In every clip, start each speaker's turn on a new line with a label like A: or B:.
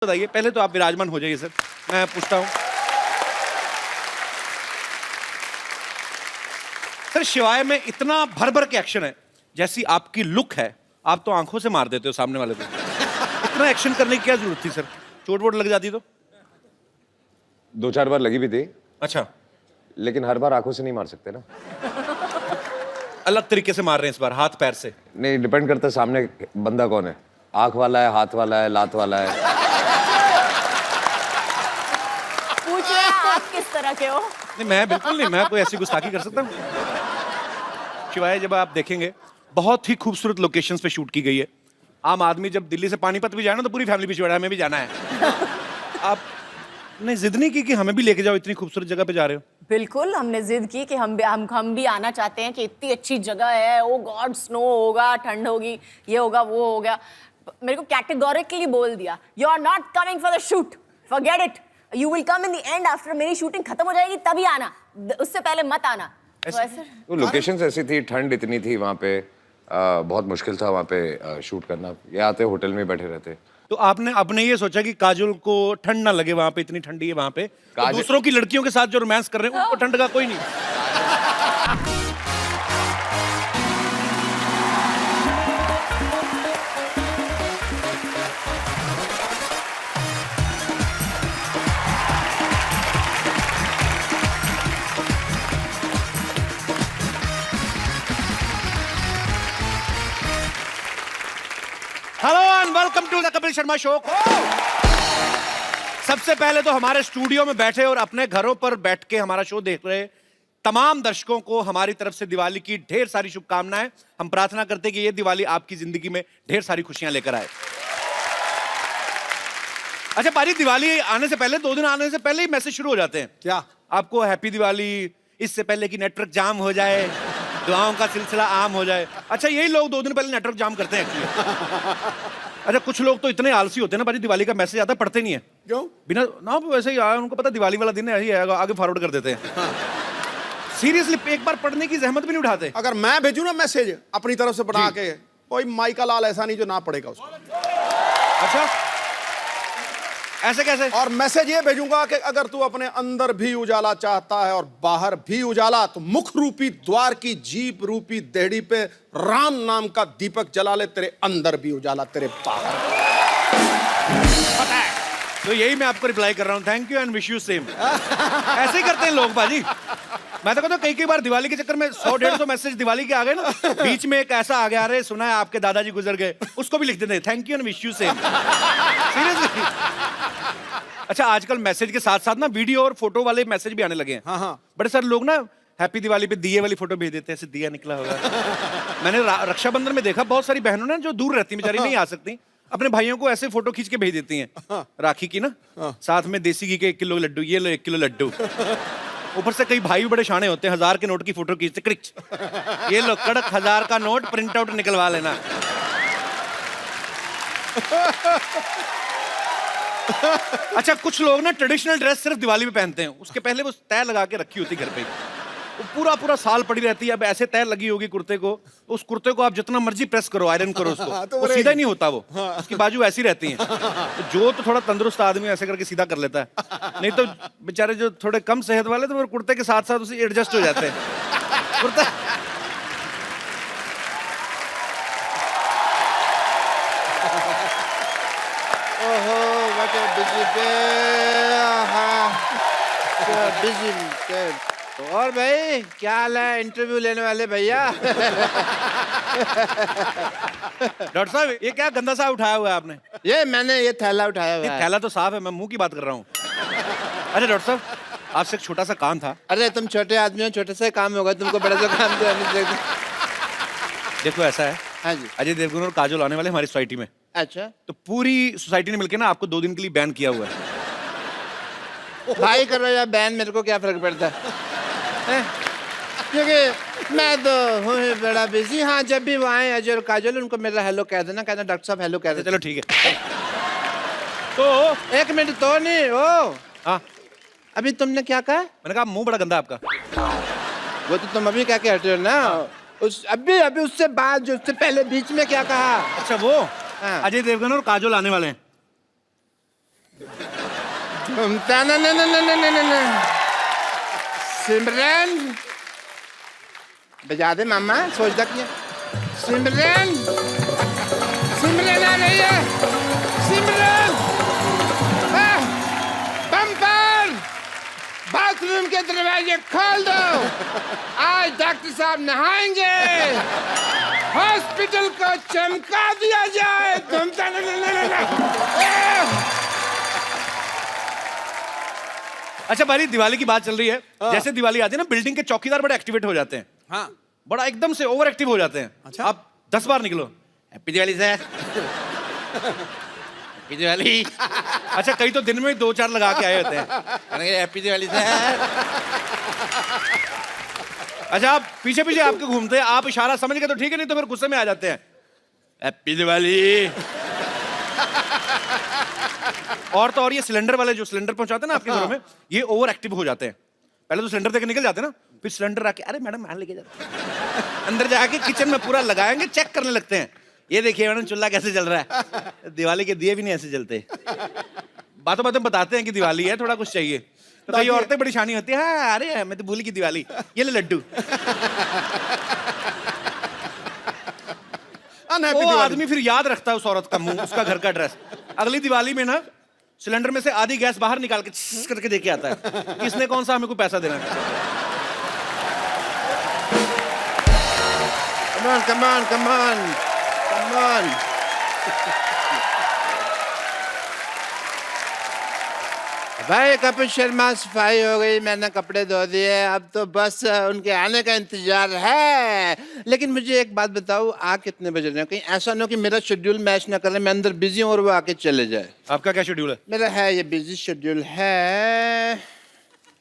A: बताइए, पहले तो आप विराजमान हो जाइए सर, मैं पूछता हूँ। सर शिवाय में इतना भर भर के एक्शन है, जैसी आपकी लुक है, आप तो आंखों से मार देते हो सामने वाले को। इतना एक्शन करने की क्या जरूरत थी सर? चोट वोट लग जाती तो?
B: 2-4 बार लगी भी थी,
A: अच्छा,
B: लेकिन हर बार आंखों से नहीं मार सकते ना।
A: अलग तरीके से मार रहे हैं इस बार, हाथ पैर से।
B: नहीं, डिपेंड करता है सामने बंदा कौन है। आंख वाला है, हाथ वाला है, लात वाला है।
C: पूछ रहे हैं आप किस तरह के हो?
A: नहीं, मैं बिल्कुल नहीं, मैं कोई ऐसी गुस्ताखी कर सकता हूँ? शिवाय जब आप देखेंगे, बहुत ही खूबसूरत लोकेशंस पे शूट की गई है। आम आदमी जब दिल्ली से पानीपत भी जाए ना तो पूरी फैमिली पीछे हमें भी जाना है। आपने जिद नहीं की कि हमें भी लेके जाओ, इतनी खूबसूरत जगह पे जा रहे हो?
C: बिल्कुल, हमने जिद की कि हम भी आना चाहते हैं कि इतनी अच्छी जगह है। ओ गॉड, स्नो होगा, ठंड होगी, ये होगा, वो होगा। मेरे को कैटेगोरिकली बोल दिया, you are not coming for the shoot, forget it, you will come in the end after मेरी शूटिंग खत्म हो जाएगी तभी आना, उससे पहले मत आना।
B: तो लोकेशंस ऐसी थी, ठंड इतनी थी वहाँ पे, बहुत मुश्किल था वहाँ पे शूट करना। ये आते होटल में बैठे रहते।
A: तो आपने अपने ये सोचा कि काजोल को ठंड ना लगे, वहां पे इतनी ठंडी है वहां पे, तो दूसरों की लड़कियों के साथ जो रोमांस कर रहे हैं उनको ठंड का कोई नहीं। Hello and welcome to the Kapil Sharma show. सबसे पहले तो हमारे स्टूडियो में बैठे और अपने घरों पर बैठ के हमारा शो देख रहे तमाम दर्शकों को हमारी तरफ से दिवाली की ढेर सारी शुभकामनाएं। हम प्रार्थना करते हैं कि ये दिवाली आपकी जिंदगी में ढेर सारी खुशियां लेकर आए। अच्छा पाजी, दिवाली आने से पहले 2 दिन आने से पहले ही मैसेज शुरू हो जाते हैं।
D: क्या?
A: आपको हैप्पी दिवाली, इससे पहले कि नेटवर्क जाम हो जाए, दुआओं का सिलसिला आम हो जाए। अच्छा, यही लोग 2 दिन पहले नेटवर्क जाम करते हैं एक्चुअली। अच्छा, कुछ लोग तो इतने आलसी होते हैं ना भाई, दिवाली का मैसेज आता पढ़ते नहीं है।
D: क्यों?
A: बिना ना वैसे ही आया, उनको पता दिवाली वाला दिन है, यही आएगा, आगे फॉरवर्ड कर देते हैं। सीरियसली एक बार पढ़ने की जहमत भी नहीं उठाते।
D: अगर मैं भेजूं ना मैसेज अपनी तरफ से बना के, कोई माइका लाल ऐसा नहीं जो ना पढ़ेगा उसको।
A: अच्छा, ऐसे कैसे?
D: और मैसेज ये भेजूंगा कि अगर तू अपने अंदर भी उजाला चाहता है और बाहर भी उजाला, तो मुख रूपी द्वार की जीप रूपी देहड़ी पे राम नाम का दीपक जला ले, तेरे अंदर भी उजाला, तेरे बाहर।
A: पता है, तो यही मैं आपको रिप्लाई कर रहा हूँ, thank you and wish you same. ऐसे ही करते हैं लोग बाजी। मैं तो कहता हूँ कई बार दिवाली के चक्कर में 100-150 मैसेज दिवाली के आ गए ना, बीच में एक ऐसा आ गया, अरे सुना है आपके दादाजी गुजर गए, उसको भी लिख देते हैं thank you and wish you same. Seriously. अच्छा, आजकल मैसेज के साथ साथ ना वीडियो और फोटो वाले मैसेज भी आने लगे हैं।
D: हाँ।
A: बड़े सारे लोग ना हैप्पी दिवाली पे दिए वाली फोटो भेज देते हैं, ऐसे दिया निकला होगा। मैंने रक्षाबंधन में देखा, बहुत सारी बहनों ने जो दूर रहती बेचारी नहीं आ सकती, अपने भाइयों को ऐसे फोटो खींच के भेज देती हैं राखी की ना, साथ में देसी घी के 1 किलो लड्डू, ये लो 1 किलो लड्डू। ऊपर से कई भाई भी बड़े शाणे होते हैं, 1000 के नोट की फोटो खींचते, क्रिच, ये लो कड़क 1000 का नोट, प्रिंट आउट निकलवा लेना। अच्छा, कुछ लोग ना ट्रेडिशनल ड्रेस सिर्फ दिवाली में पहनते हैं, उसके पहले वो तय लगा के रखी होती घर पे, वो पूरा साल पड़ी रहती है। अब ऐसे तय लगी होगी कुर्ते को, उस कुर्ते को आप जितना मर्जी प्रेस करो, आयरन करो उसको,
D: तो
A: वो सीधा ही नहीं होता, वो उसकी बाजू ऐसी रहती हैं। तो जो तो थोड़ा तंदुरुस्त आदमी ऐसे करके सीधा कर लेता है, नहीं तो बेचारे जो थोड़े कम सेहत वाले तो वो कुर्ते के साथ साथ उसे एडजस्ट हो जाते हैं। कुर्ता
E: और भाई क्या हाल है, इंटरव्यू लेने वाले भैया?
A: डॉक्टर साहब, ये क्या गंदा सा उठाया हुआ है आपने?
E: ये मैंने ये थैला उठाया हुआ
A: ये
E: है।
A: थैला तो साफ है, मैं मुंह की बात कर रहा हूँ। अच्छा डॉक्टर साहब, आपसे एक छोटा सा काम था।
E: अरे तुम छोटे आदमी हो, छोटे से काम होगा, तुमको बड़ा सा काम दिया।
A: देखो ऐसा है,
E: हाँ जी।
A: अजय देवगन और काजोल आने वाले हमारी सोसाइटी में,
E: अच्छा,
A: तो पूरी सोसाइटी ने मिलकर ना आपको 2 दिन के लिए बैन किया हुआ है।
E: भाई करो या बैन, मेरे को क्या फर्क पड़ता है? क्योंकि मैं तो हूँ ही बड़ा बिजी। हाँ, जब भी वो आए अजय और काजल, उनको मेरा हेलो कह देना, कहना डॉक्टर साहब हेलो कह देना।
A: चलो ठीक है। तो
E: 1 मिनट तो नहीं ओ,
A: हाँ,
E: अभी तुमने क्या कहा?
A: मैंने कहा मुंह बड़ा गंदा आपका।
E: वो तो तुम अभी क्या कह हटे हो ना, उस अभी उससे बाद, जो उससे पहले बीच में क्या कहा?
A: अच्छा वो
E: हाँ।
A: अजय देवगन और काजोल आने वाले हैं।
E: घूमता ना ना ना ना ना ना ना सिमरन बजा दे मामा सोचता क्या सिमरन सिमरन आ रही है सिमरन बम्पर बाथरूम के दरवाजे खोल दो आज डॉक्टर साहब नहाएंगे हॉस्पिटल को चमका दिया जाए घूमता ना ना ना ना
A: अच्छा भाई, दिवाली की बात चल रही है। जैसे दिवाली आती है ना, बिल्डिंग के चौकीदार बड़े एक्टिवेट हो जाते हैं।
D: हाँ
A: बड़ा एकदम से ओवर एक्टिव हो जाते हैं।
D: अच्छा।
A: आप 10 बार निकलो, happy Diwali sir, happy Diwali. अच्छा, कई तो दिन में 2-4 लगा के आए होते हैं, हैप्पी दिवाली सर। अच्छा, आप पीछे पीछे आपके घूमते हैं, आप इशारा समझ गए तो ठीक है, नहीं तो फिर गुस्से में आ जाते हैं, हैप्पी दिवाली। और तो और ये सिलेंडर वाले जो सिलेंडर पहुंचाते हैं ना आपके घरों में, ये ओवर एक्टिव हो जाते हैं। पहले तो सिलेंडर देके निकल जाते हैं ना, फिर सिलेंडर आके अरे मैडम मान लेके जाते हैं। अंदर जाके किचन में पूरा लगाएंगे, चेक करने लगते हैं, ये देखिए मैडम चूल्हा कैसे जल रहा है। दिवाली के दिए भी नहीं ऐसे जलते। बातों बातों बताते हैं कि दिवाली है, थोड़ा कुछ चाहिए, तो कई औरतें बड़ी शानी होती है, हाँ अरे मैं तो भूल की दिवाली, ये ले लड्डू। वो आदमी फिर याद रखता है उस औरत का मुंह, उसका घर का एड्रेस। अगली दिवाली में ना सिलेंडर में से आधी गैस बाहर निकाल के छिस करके देके आता है, किसने कौन सा हमें को पैसा देना है।
E: Come on, come on, come on, come on. भाई कपिल शर्मा सफाई हो गई, मैंने कपड़े धो दिए, अब तो बस उनके आने का इंतजार है। लेकिन मुझे एक बात बताओ, आ कितने बज रहे हैं? कहीं ऐसा ना हो कि मेरा शेड्यूल मैच ना करे, मैं अंदर बिजी हूँ और वो आके चले जाए।
A: आपका क्या शेड्यूल है?
E: मेरा है ये बिजी शेड्यूल है।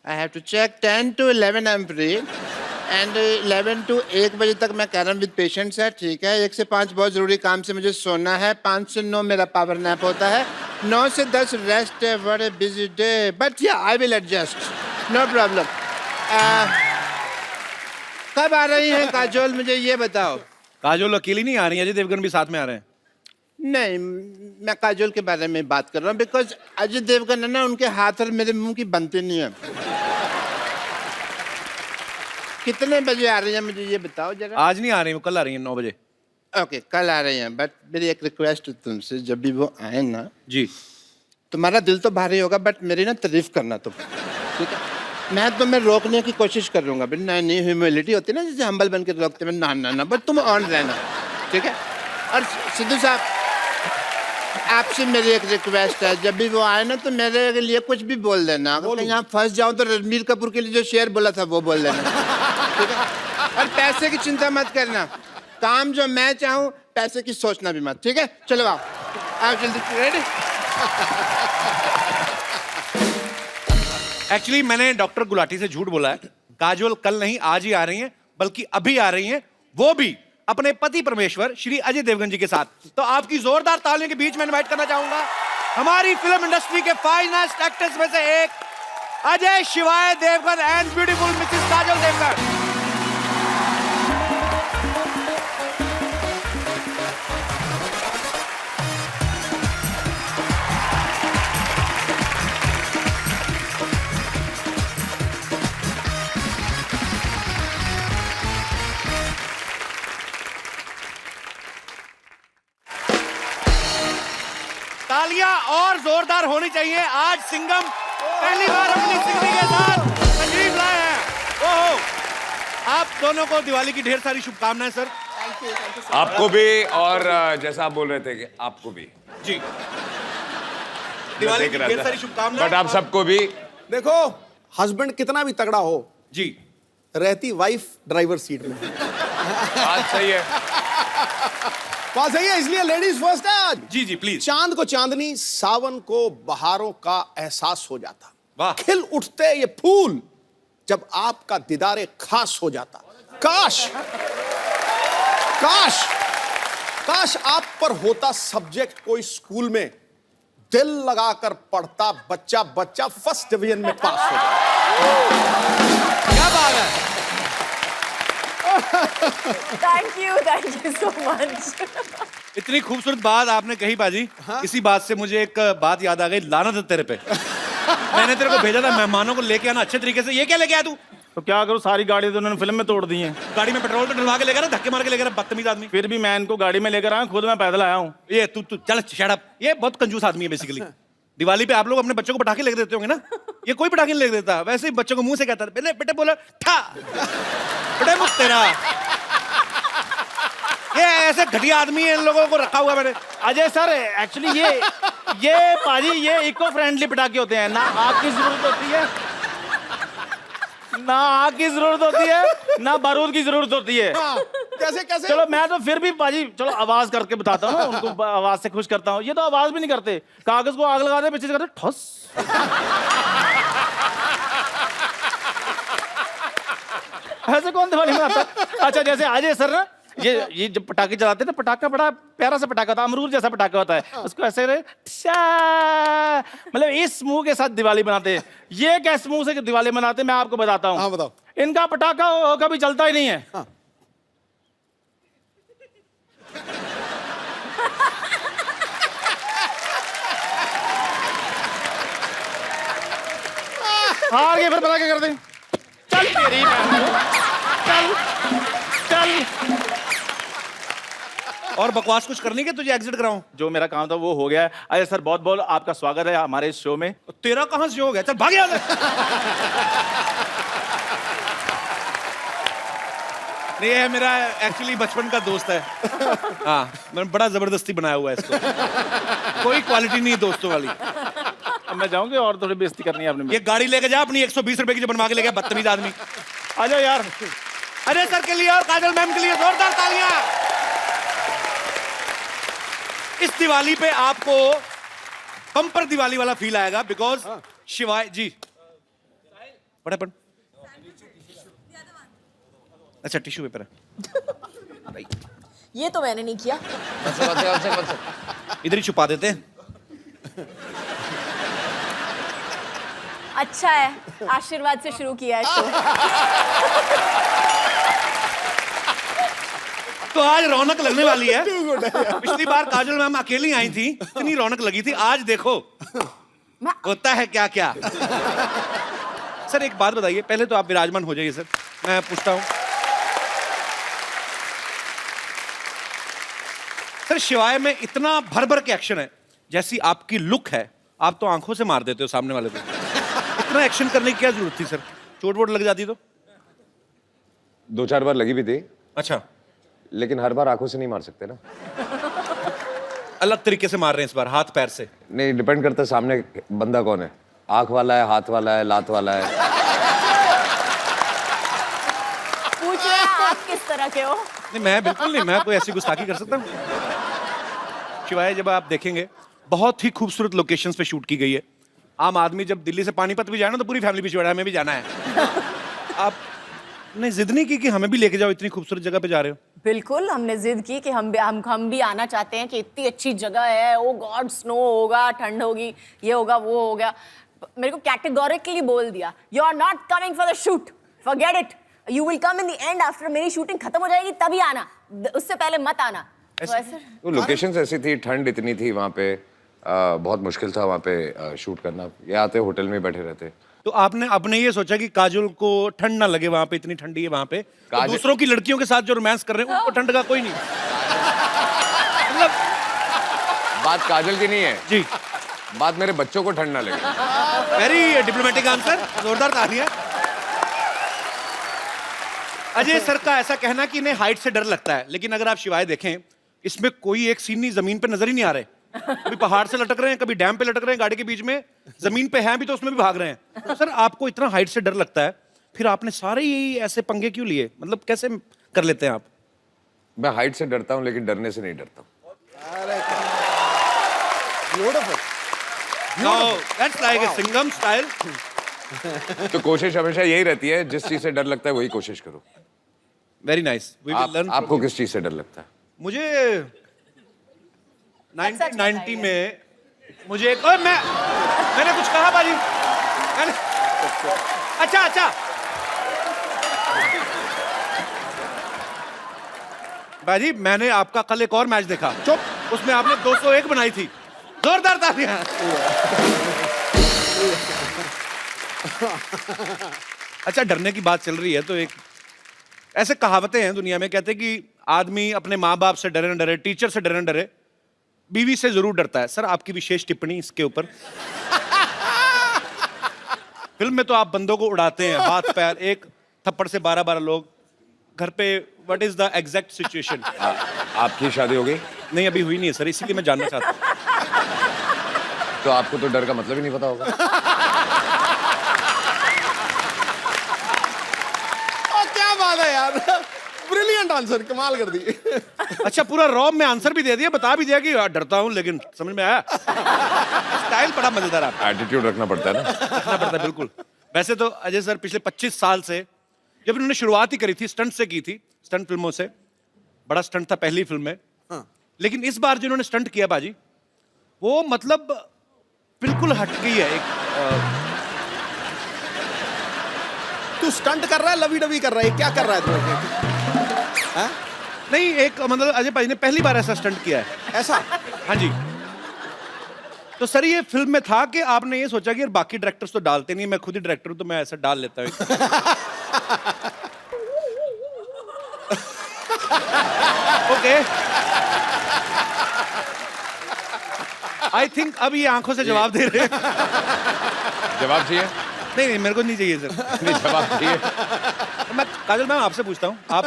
E: I have to check 10 to 11 I am free and 11 to 1 बजे तक मैं कैरम विद पेशेंट्स है, ठीक है। 1 से 5 बहुत जरूरी काम से मुझे सोना है, 5 से 9 मेरा पावर नैप होता है, 9 से 10 रेस्ट है। What a busy day, but yeah I will adjust, no problem. कब आ रही हैं काजोल, मुझे ये बताओ?
A: काजोल अकेली नहीं आ रही है, अजय देवगन भी साथ में आ रहे हैं।
E: नहीं, मैं काजोल के बारे में बात कर रहा हूँ, बिकॉज अजय देवगन है ना, उनके हाथ और मेरे मुंह की बनती नहीं है। कितने बजे आ रही हैं मुझे ये बताओ जरा।
A: आज नहीं आ रही, वो कल आ रही है 9 बजे।
E: ओके, कल आ रही हैं, बट मेरी एक रिक्वेस्ट है तुमसे, जब भी वो आए ना,
A: जी।
E: तुम्हारा दिल तो भारी होगा बट मेरी ना तारीफ करना तुम, ठीक है। मैं तुम्हें रोकने की कोशिश करूंगा, बट नहीं, ह्यूमिलिटी होती है ना, जैसे हम्बल बन के रोकते हैं, ना, बट तुम ऑन रहना, ठीक है। और सिद्धू साहब, आपसे मेरी एक रिक्वेस्ट है, जब भी वो आए ना तो मेरे लिए कुछ भी बोल देना। अगर कहीं यहाँ फंस जाऊं तो रणबीर कपूर के लिए जो शेर बोला था वो बोल देना, ठीक है। और पैसे की चिंता मत करना, काम जो मैं चाहूँ, पैसे की सोचना भी मत, ठीक है। चलो आओ जल्दी, रेडी।
A: एक्चुअली मैंने डॉक्टर गुलाटी से झूठ बोला है, काजोल कल नहीं आज ही आ रही हैं, बल्कि अभी आ रही हैं, वो भी अपने पति परमेश्वर श्री अजय देवगन जी के साथ। तो आपकी जोरदार तालियों के बीच में इनवाइट करना चाहूंगा हमारी फिल्म इंडस्ट्री के फाइनेस्ट एक्टर्स में से एक, Ajay Shivay Devgan and beautiful Mrs Kajol Devgan. तालियां और जोरदार होनी चाहिए। आज सिंघम पहली बार अपनी सिंगनी के साथ तशरीफ लाए हैं। ओहो, आप दोनों को दिवाली की ढेर सारी शुभकामनाएं सर।
B: आपको भी, और जैसा आप बोल रहे थे कि आपको भी
A: जी दिवाली की ढेर सारी शुभकामनाएं।
B: बट आप सबको भी।
D: देखो, हस्बैंड कितना भी तगड़ा हो,
A: जी
D: रहती वाइफ ड्राइवर सीट में।
B: आज सही है,
D: बात सही है, इसलिए लेडीज फर्स्ट है आज।
A: जी जी प्लीज।
D: चांद को चांदनी, सावन को बहारों का एहसास हो जाता,
A: वाह।
D: खिल उठते ये फूल जब आपका दीदारे खास हो जाता। काश काश काश आप पर होता सब्जेक्ट कोई स्कूल में, दिल लगाकर पढ़ता बच्चा बच्चा फर्स्ट डिवीजन में पास हो जाता।
A: क्या बात है।
C: Thank you so much.
A: इतनी खूबसूरत बात आपने कही बाजी। इसी बात से मुझे एक बात याद आ गई, लानत है तेरे पे। मैंने तेरे को भेजा था मेहमानों को लेके आना अच्छे तरीके से, ये क्या लेके आया तू?
F: तो क्या करूँ, सारी गाड़ी तो उन्होंने फिल्म में तोड़ दी है।
A: गाड़ी में पेट्रोल तो डलवा के लेकर धक्के मार के लेकर बदतमीज आदमी।
F: फिर भी मैं इनको गाड़ी में लेकर आया, खुद मैं पैदल आया हूँ।
A: ये तू तू चल शट अप। ये बहुत कंजूस आदमी है बेसिकली। दिवाली पे आप लोग अपने बच्चों को पटाखे लेके देते होंगे ना, ये कोई पटाखे नहीं लेके देता। वैसे ही बच्चों को मुंह से कहता है बेटे बेटे बोला ठा बेटे मुझ तेरा। ये ऐसे घटिया आदमी है, इन लोगों को रखा हुआ मैंने।
F: अजय सर, एक्चुअली ये पाजी ये इको फ्रेंडली पटाखे होते हैं, ना आग की जरूरत होती है, ना आग की जरूरत होती है, ना बारूद की जरूरत होती है।
D: कैसे कैसे?
F: चलो मैं तो फिर भी पाजी चलो आवाज करके बताता हूँ ना, उनको आवाज से खुश करता हूँ। ये तो आवाज भी नहीं करते, कागज को आग लगा दे पीछे से करते ठस। ऐसे कौन दिवाली मनाता है? अच्छा जैसे अजय सर ना, ये जब पटाखे चलाते हैं ना, पटाखा बड़ा प्यारा सा पटाखा होता है, अमरूद जैसा पटाखा होता है, उसको ऐसे मतलब इस मुंह के साथ दिवाली मनाते हैं। ये कैस मुंह से दिवाली मनाते हैं मैं आपको बताता हूँ।
D: हाँ बताओ।
F: इनका पटाखा कभी चलता ही नहीं है।
D: हाँ।
F: हार गए फिर पटाखे कर दें। चल तेरी बहन को, चल चल।
A: और बकवास कुछ करनी है तुझे एग्जिट कराऊं?
F: जो मेरा काम था वो हो गया है। अजय सर बहुत बहुत आपका स्वागत है हमारे इस शो में।
A: तेरा कहां से हो गया? चल भाग यहाँ से। नहीं, ये मेरा एक्चुअली बचपन का दोस्त है। हाँ, मैंने बड़ा जबरदस्ती बनाया हुआ है इसको। कोई क्वालिटी नहीं है दोस्तों वाली।
F: अब मैं जाऊंगी और थोड़ी बेइज्जती करनी है आपने।
A: ये गाड़ी लेके जा अपनी 120 रुपए की जो बनवा के ले गया बदतमीज आदमी।
F: आ जाओ यार।
A: अरे सर के लिए और काजल मैम के लिए जोरदार तालियां। इस दिवाली पे आपको बम्पर दिवाली वाला फील आएगा बिकॉज शिवाय जी पढ़ अच्छा टिश्यू पेपर है।
C: ये तो मैंने नहीं किया।
A: इधर ही छुपा देते हैं।
C: अच्छा है, आशीर्वाद से शुरू किया है शो।
A: तो आज रौनक लगने वाली है। पिछली बार काजल मैम अकेली आई थी, इतनी रौनक लगी थी। आज देखो होता है क्या क्या। सर एक बात बताइए, पहले तो आप विराजमान हो जाइए सर, मैं पूछता हूं सर। शिवाय में इतना भर भर के एक्शन है, जैसी आपकी लुक है आप तो आंखों से मार देते हो सामने वाले को। इतना एक्शन करने की क्या जरूरत थी सर? चोट वोट लग जाती तो?
B: 2-4 बार लगी भी थी,
A: अच्छा,
B: लेकिन हर बार आंखों से नहीं मार सकते ना।
A: अलग तरीके से मार रहे हैं इस बार, हाथ पैर से।
B: नहीं, डिपेंड करता है सामने बंदा कौन है। आंख वाला है, हाथ वाला है, लात वाला है।
C: पूछ रहे हैं आप किस तरह के हो?
A: नहीं मैं बिल्कुल नहीं, मैं कोई ऐसी गुस्ताखी कर सकता हूँ? शिवाय जब आप देखेंगे बहुत ही खूबसूरत लोकेशंस पे शूट की गई है। आम आदमी जब दिल्ली से पानीपत भी जाए ना तो पूरी फैमिली पीछे हमें भी जाना है। आपने जिद नहीं की कि हमें भी लेके जाओ, इतनी खूबसूरत जगह पे जा रहे हो?
C: बिल्कुल, हमने जिद की कि हम भी आना चाहते हैं कि इतनी अच्छी जगह है। ओ गॉड, स्नो होगा, ठंड होगी, ये होगा वो होगा। मेरे को कैटेगोरिकली बोल दिया, you are not coming for the shoot, forget it, you will come in the end after मेरी शूटिंग खत्म हो जाएगी तभी आना, उससे पहले मत आना। तो ऐसे
B: तो लोकेशंस ऐसी थी, ठंड इतनी थी वहाँ पे, बहुत मुश्किल था वहाँ पे शूट करना। ये आते होटल में बैठे रहते।
A: तो आपने ये सोचा कि काजल को ठंड ना लगे, वहां पे इतनी ठंडी है वहां पे, तो दूसरों की लड़कियों के साथ जो रोमांस कर रहे हैं उनको ठंड का कोई नहीं। मतलब
B: बात काजल की नहीं है
A: जी,
B: बात मेरे बच्चों को ठंड ना लगे।
A: वेरी डिप्लोमेटिक आंसर, जोरदार तालियां। अजय सर का ऐसा कहना कि इन्हें हाइट से डर लगता है, लेकिन अगर आप शिवाय देखें इसमें कोई एक सीन नहीं जमीन पे नजर ही नहीं आ रहे। कभी पहाड़ से लटक रहे हैं, कभी डैम पे लटक रहे हैं गाड़ी के बीच में, जमीन पे हैं भी तो उसमें भी भाग रहे हैं। तो सर आपको इतना हाइट से डर लगता है, फिर आपने सारे ही ऐसे पंगे क्यों लिए? मतलब कैसे कर लेते हैं आप?
B: मैं हाइट से डरता हूँ लेकिन डरने से नहीं डरता।
A: That's like a Singham style.
B: तो कोशिश हमेशा यही रहती है, जिस चीज से डर लगता है वही कोशिश करो।
A: Very nice, we will learn.
B: आपको किस चीज से डर लगता है?
A: मुझे 1990 में मुझे एक, मैंने कुछ कहा बाजी? अच्छा बाजी, मैंने आपका कल एक और मैच देखा, चुप, उसमें आपने 201 बनाई थी। जोरदार तालियां। अच्छा, डरने की बात चल रही है तो एक ऐसे कहावतें हैं दुनिया में, कहते हैं कि आदमी अपने माँ बाप से डरे न डरे, टीचर से डरे न डरे, बीवी से जरूर डरता है। सर, आपकी विशेष टिप्पणी इसके ऊपर। फिल्म में तो आप बंदों को उड़ाते हैं, हाथ पैर, एक थप्पड़ से 12-12 लोग। घर पे what is the exact situation?
B: आपकी शादी हो गई?
A: नहीं, अभी हुई नहीं है सर, इसीलिए मैं जानना चाहता हूँ।
B: तो आपको तो डर का मतलब ही नहीं पता होगा।
D: क्या बात है यार, ब्रिलियंट आंसर, कमाल कर दी।
A: अच्छा, पूरा रॉब में आंसर भी दे दिया, बता भी दिया कि यार डरता हूँ, लेकिन समझ में आया। स्टाइल बड़ा मजेदार है आपका।
B: एटीट्यूड रखना पड़ता है ना।
A: रखना पड़ता है, बिल्कुल। वैसे तो अजय सर पिछले 25 साल से, जब इन्होंने शुरुआत ही करी थी स्टंट से की थी, स्टंट फिल्मों से, बड़ा स्टंट था पहली फिल्म में।
D: हाँ।
A: लेकिन इस बार जो इन्होंने स्टंट किया बाजी, वो मतलब बिल्कुल हट गई है।
D: तू स्टंट कर रहा है, लवी डवी कर रहा है, क्या कर रहा है तू? हाँ?
A: नहीं, एक मतलब अजय भाई ने पहली बार ऐसा स्टंट किया है।
D: ऐसा?
A: हाँ जी। तो सर, ये फिल्म में था कि आपने ये सोचा कि यार बाकी डायरेक्टर्स तो डालते नहीं, मैं खुद ही डायरेक्टर हूं तो मैं ऐसा डाल लेता हूँ। ओके, आई थिंक अब ये आंखों से जवाब दे रहे हैं।
B: जवाब चाहिए?
A: नहीं नहीं, मेरे को नहीं चाहिए सर।
B: नहीं, जवाब चाहिए।
A: मैं काजल मैम आपसे पूछता हूँ, आप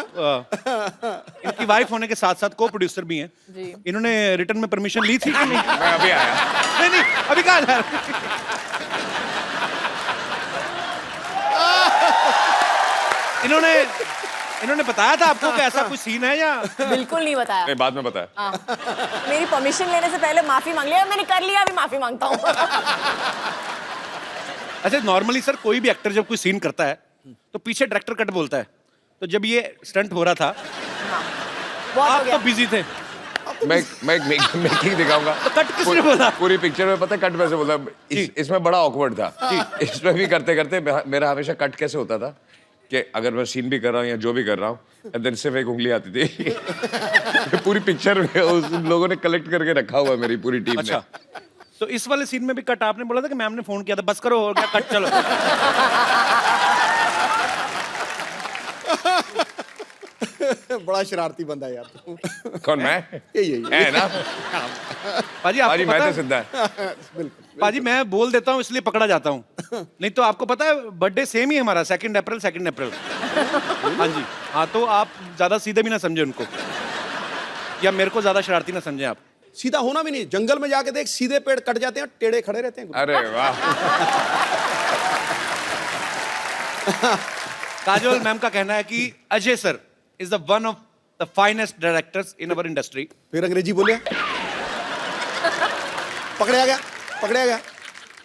A: इनकी वाइफ होने के साथ साथ को प्रोड्यूसर भी हैं
C: जी।
A: इन्होंने रिटर्न में परमिशन ली थी कि नहीं?
B: मैं अभी आया।
A: नहीं नहीं, अभी कहाँ जा रहे? इन्होंने बताया था आपको कि ऐसा कोई सीन है या?
C: बिल्कुल नहीं बताया।
B: नहीं, बाद में बताया।
C: हाँ। मेरी परमिशन लेने से पहले माफी मांग लिया, मैंने कर लिया, अभी माफी मांगता हूँ।
A: अच्छा, नॉर्मली सर कोई भी एक्टर जब कोई सीन करता है तो पीछे डायरेक्टर कट बोलता है, तो जब ये स्टंट हो रहा था
C: बहुत हो
A: आप
C: गया।
A: तो बिजी थे,
B: मैं मेकिंग दिखाऊंगा।
A: तो कट किसने बोला?
B: पूरी पिक्चर में पता है कट कैसे बोला? इसमें बड़ा ऑकवर्ड था। इसमें भी करते करते मेरा हमेशा कट कैसे होता था कि अगर मैं सीन भी कर रहा हूँ या जो भी कर रहा हूँ, देन सिर्फ एक उंगली आती थी। पूरी पिक्चर में उस लोगों ने कलेक्ट करके रखा हुआ है, मेरी पूरी टीम ने।
A: अच्छा, तो इस वाले सीन में भी कट आपने बोला था कि मैम ने फोन किया था, बस करो हो गया कट, चलो।
D: बड़ा शरारती बंदा है यार तू।
B: कौन, मैं?
D: यही
B: है ना?
A: पाजी आपको
B: पाजी, मैं
A: पता
B: तो
A: है,
B: सिद्धा है।
A: पाजी मैं बोल देता हूँ इसलिए पकड़ा जाता हूँ, नहीं तो आपको पता है बर्थडे सेम ही है हमारा, 2 अप्रैल। हाँ जी, हाँ, तो आप ज्यादा सीधे भी ना समझे उनको, या मेरे को ज्यादा शरारती ना समझे आप।
D: सीधा होना भी नहीं, जंगल में जाके देख, सीधे पेड़ कट जाते हैं, टेढ़े खड़े रहते हैं।
B: अरे वाह।
A: काजोल मैम का कहना है कि Ajay sir is the one of the finest directors in our industry.
D: फिर अंग्रेजी बोले, पकड़या गया।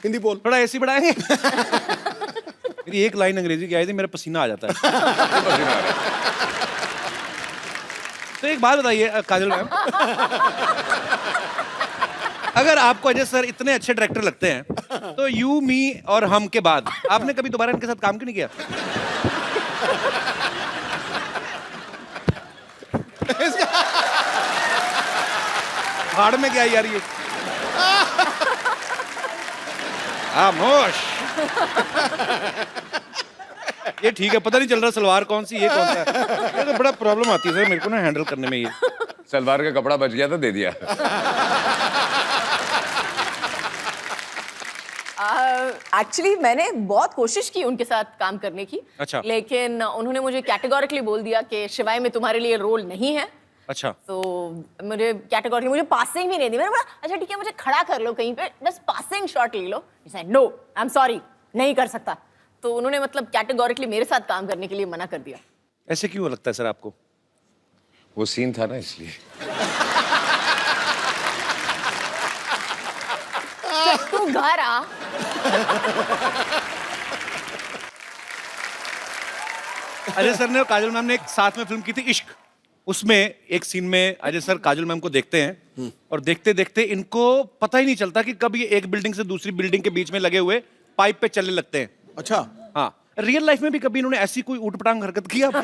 D: हिंदी बोल।
A: थोड़ा एसी बढ़ाएंगे? मेरी एक लाइन अंग्रेजी की आई थी, मेरा पसीना आ जाता है। तो एक बात बताइए काजल मैम, अगर आपको अजय सर इतने अच्छे डायरेक्टर लगते हैं तो यू, मी और हम के बाद आपने कभी दोबारा इनके साथ काम क्यों नहीं किया? भाड़ में क्या यार ये? खामोश। ये ठीक है, पता नहीं चल रहा सलवार कौन सी ये कौन सा है। ये तो बड़ा प्रॉब्लम आती है सर मेरे को ना हैंडल करने में ये।
B: सलवार का कपड़ा बच गया तो दे दिया।
C: एक्चुअली मैंने बहुत कोशिश की उनके साथ काम करने की।
A: अच्छा।
C: लेकिन उन्होंने मुझे कैटेगोरिकली बोल दिया कि शिवाय में तुम्हारे लिए रोल नहीं है।
A: अच्छा,
C: तो मुझे कैटेगोरी, मुझे पासिंग भी नहीं दी। मैंने बोला अच्छा ठीक है, मुझे खड़ा कर लो कहीं पे, बस पासिंग शॉट ले लो। नो, आई एम सॉरी, नहीं कर सकता। तो उन्होंने मतलब कैटेगोरिकली मेरे साथ काम करने के लिए मना कर दिया।
A: ऐसे क्यों लगता है सर आपको?
B: वो सीन था ना, इसलिए।
C: तू घर आ।
A: अजय सर ने और काजल मैम ने एक साथ में फिल्म की थी इश्क। उसमें एक सीन में अजय सर काजल मैम को देखते हैं और देखते देखते इनको पता ही नहीं चलता कि कब ये एक बिल्डिंग से दूसरी बिल्डिंग के बीच में लगे हुए पाइप पे चलने लगते हैं।
D: अच्छा।
A: हाँ, रियल लाइफ में भी कभी इन्होंने ऐसी कोई ऊटपटांग हरकत की आपने?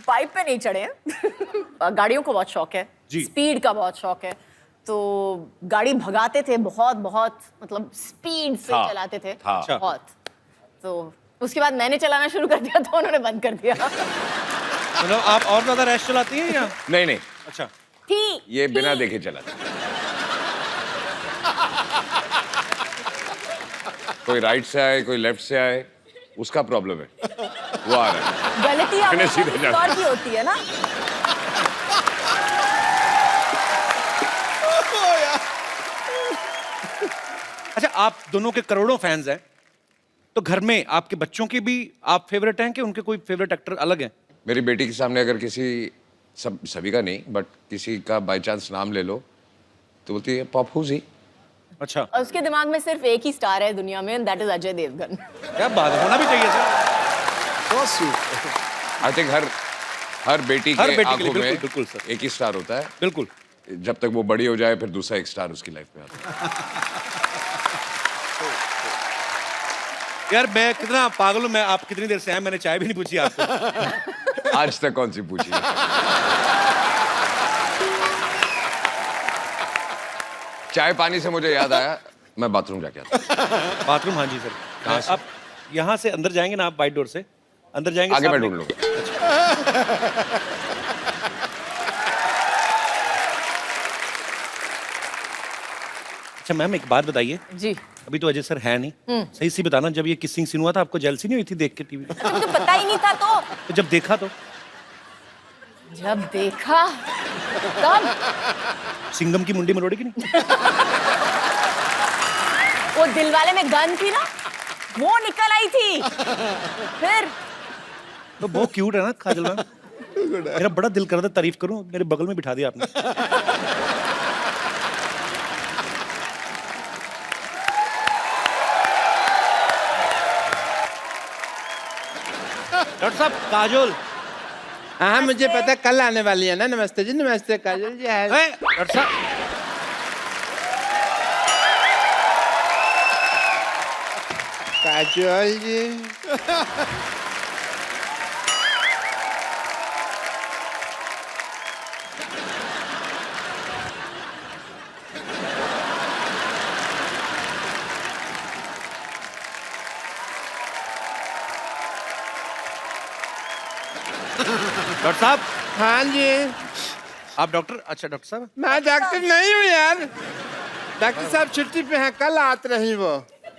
C: पाइप पे नहीं चढ़े हैं। गाड़ियों को बहुत शौक है,
A: जी।
C: स्पीड का बहुत शौक है। तो गाड़ी भगाते थे बहुत बहुत, मतलब स्पीड से
B: हाँ,
C: चलाते थे
B: हाँ।
C: बहुत। तो उसके बाद मैंने चलाना शुरू कर दिया तो उन्होंने बंद कर दिया।
A: मतलब आप और ज्यादा रैश चलाती हैं या?
B: नहीं नहीं,
A: अच्छा।
C: थी
B: ये बिना
C: थी।
B: देखे चला। कोई राइट से आए, कोई लेफ्ट से आए, उसका प्रॉब्लम है, वो आ रहा है।
C: गलती
B: मैंने
C: हमेशा
B: सीधे
C: किसी
B: जाना।
C: और की होती है ना।
A: अच्छा, आप दोनों के करोड़ों फैंस हैं, तो घर में आपके बच्चों के भी आप फेवरेट हैं कि उनके कोई फेवरेट एक्टर अलग हैं?
B: मेरी बेटी के सामने अगर किसी, सभी का नहीं, बट किसी का बाय चांस नाम ले लो तो बोलती है पप्पू जी।
A: अच्छा,
C: और उसके दिमाग में सिर्फ एक ही स्टार है दुनिया में, दैट इज अजय देवगन।
A: क्या बात है, होना भी चाहिए sir.
D: So sweet.
B: I think हर बेटी
A: हर
B: के
A: बेटी के लिए,
B: आंखों
A: बिल्कुल,
B: में
A: बिल्कुल सर।
B: एक ही स्टार होता है।
A: बिल्कुल।
B: जब तक वो बड़ी हो जाए फिर दूसरा एक स्टार उसकी लाइफ में आता है।
A: यार मैं कितना पागल हूँ, मैं आप कितनी देर से हैं, मैंने चाय भी नहीं पूछी आपको।
B: आज तक कौन सी पूछी है? चाय पानी से मुझे याद आया, मैं बाथरूम जाके आता।
A: बाथरूम, हाँ जी सर।
B: कहाँ से?
A: आप यहाँ से अंदर जाएंगे ना, आप बाइट डोर से अंदर जाएंगे,
B: आगे मैं
A: सामने-
B: ढूंढ लूंगा।
A: अच्छा मैम, एक बात बताइए,
C: जी,
A: अभी तो अजय सर है नहीं, सही सी बताना, जब ये किसिंग सीन हुआ था आपको जेलसी नहीं हुई थी देख के टीवी?
C: तो पता ही नहीं था
A: तो जब देखा तो
C: जब देखा तब
A: सिंगम की मुंडी मरोड़ी की नहीं?
C: वो दिलवाले में गन थी ना, वो निकल आई थी। फिर
A: तो बहुत क्यूट है ना काजल मैम। मेरा बड़ा दिल कर रहा था तारीफ करूं, मेरे बगल में बिठा दिया आपने। डॉक्टर साहब, काजोल।
E: हाँ मुझे पता, कल आने वाली है ना। नमस्ते जी, नमस्ते काजल जी। हाय।
A: डॉक्टर साहब,
E: काजल जी।
A: डॉक्टर साहब,
E: हाँ जी।
A: आप डॉक्टर? अच्छा डॉक्टर साहब,
E: मैं डॉक्टर नहीं हूँ यार, डॉक्टर साहब छुट्टी पे हैं, कल आते रही वो।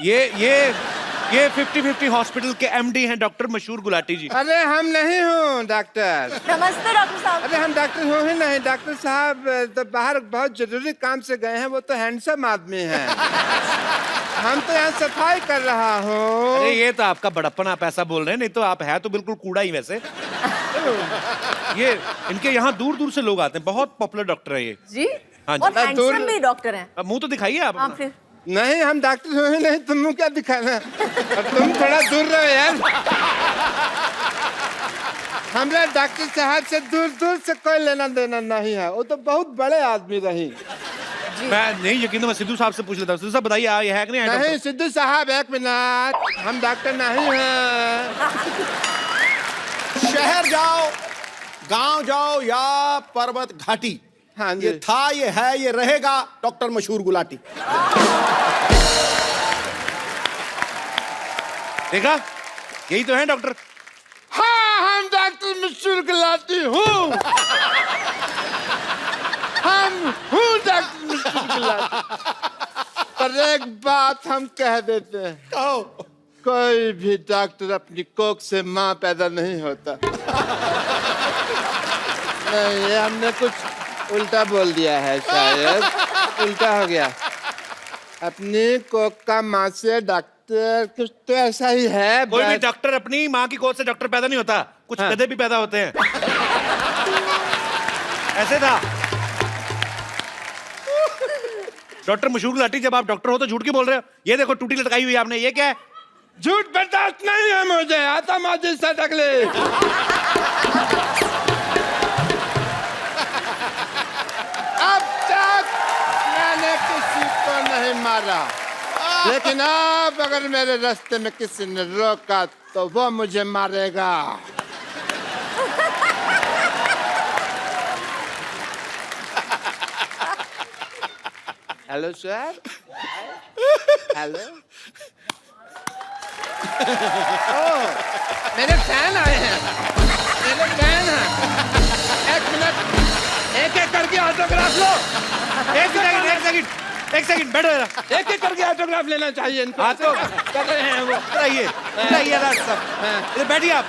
A: ये 50-50 हॉस्पिटल के एमडी हैं डॉक्टर मशहूर गुलाटी जी।
E: अरे हम नहीं हूँ डॉक्टर।
C: नमस्ते डॉक्टर साहब।
E: अरे हम डॉक्टर हो ही नहीं, डॉक्टर साहब तो बाहर बहुत जरूरी काम से गए हैं, वो तो हैंडसम आदमी हैं। हम तो यहाँ सफाई कर रहा हूँ।
A: अरे ये तो आपका बड़प्पन, आप ऐसा बोल रहे हैं, नहीं तो आप है तो बिल्कुल कूड़ा ही वैसे। ये इनके यहाँ दूर दूर से लोग आते हैं, बहुत पॉपुलर डॉक्टर है ये।
C: जी,
A: हाँ जी।
C: और हैंडसम भी डॉक्टर हैं।
A: अब मुंह तो दिखाइए आप
C: हाँ
A: अपना।
C: फिर
E: नहीं हम डॉक्टर हो ही नहीं, तुम क्या दिखाना। अब तुम थोड़ा दूर रहो यार। हमरा डॉक्टर साहब से दूर दूर से कोई लेना देना नहीं है, वो तो बहुत बड़े आदमी रही।
A: मैं नहीं यकीन, तो मैं सिद्धू साहब से पूछ लेता हूँ। सिद्धू साहब बताइए, ये है कि नहीं है
E: नहीं
A: डॉक्टर?
E: सिद्धू साहब एक मिनट, हम डॉक्टर नहीं हैं।
D: शहर जाओ, गांव जाओ या पर्वत घाटी,
E: हाँ जी।
D: ये था, ये है, ये रहेगा डॉक्टर मशहूर गुलाटी।
A: देखा, यही तो है डॉक्टर।
E: हाँ हम डॉक्टर मशहूर गुलाटी हूँ। हम हूँ डॉक्टर मशहूर गुलाटी। पर एक बात हम कह देते हैं,
D: कहो।
E: कोई भी डॉक्टर अपनी कोख से माँ पैदा नहीं होता। नहीं ये हमने कुछ उल्टा बोल दिया है, शायद उल्टा हो गया। अपनी कोख का माँ से डॉक्टर, कुछ तो ऐसा ही है।
A: कोई भी
E: बस-
A: डॉक्टर अपनी माँ की गोद से डॉक्टर पैदा नहीं होता, कुछ
E: हाँ।
A: गधे भी पैदा होते हैं। ऐसे था। डॉक्टर मशहूर गुलाटी, जब आप डॉक्टर हो तो झूठ क्यों बोल रहे हो? ये देखो टूटी लटकाई हुई है आपने, ये क्या है?
E: झूठ बर्दाश्त नहीं है मुझे, आता माजिद से तकलीफ। अब तक मैंने किसी को नहीं मारा, लेकिन अब अगर मेरे रास्ते में किसी ने रोका तो वो मुझे मारेगा। Hello sir, hello. मेरे फैन आए हैं, मेरे फैन हैं। एक मिनट, एक एक करके ऑटोग्राफ लो।
A: एक सेकंड बैठो जरा।
E: एक एक करके ऑटोग्राफ लेना चाहिए इनको।
A: हाँ तो
E: कर रहे हैं वो।
A: इधर आइए राज साहब, इधर बैठिए आप।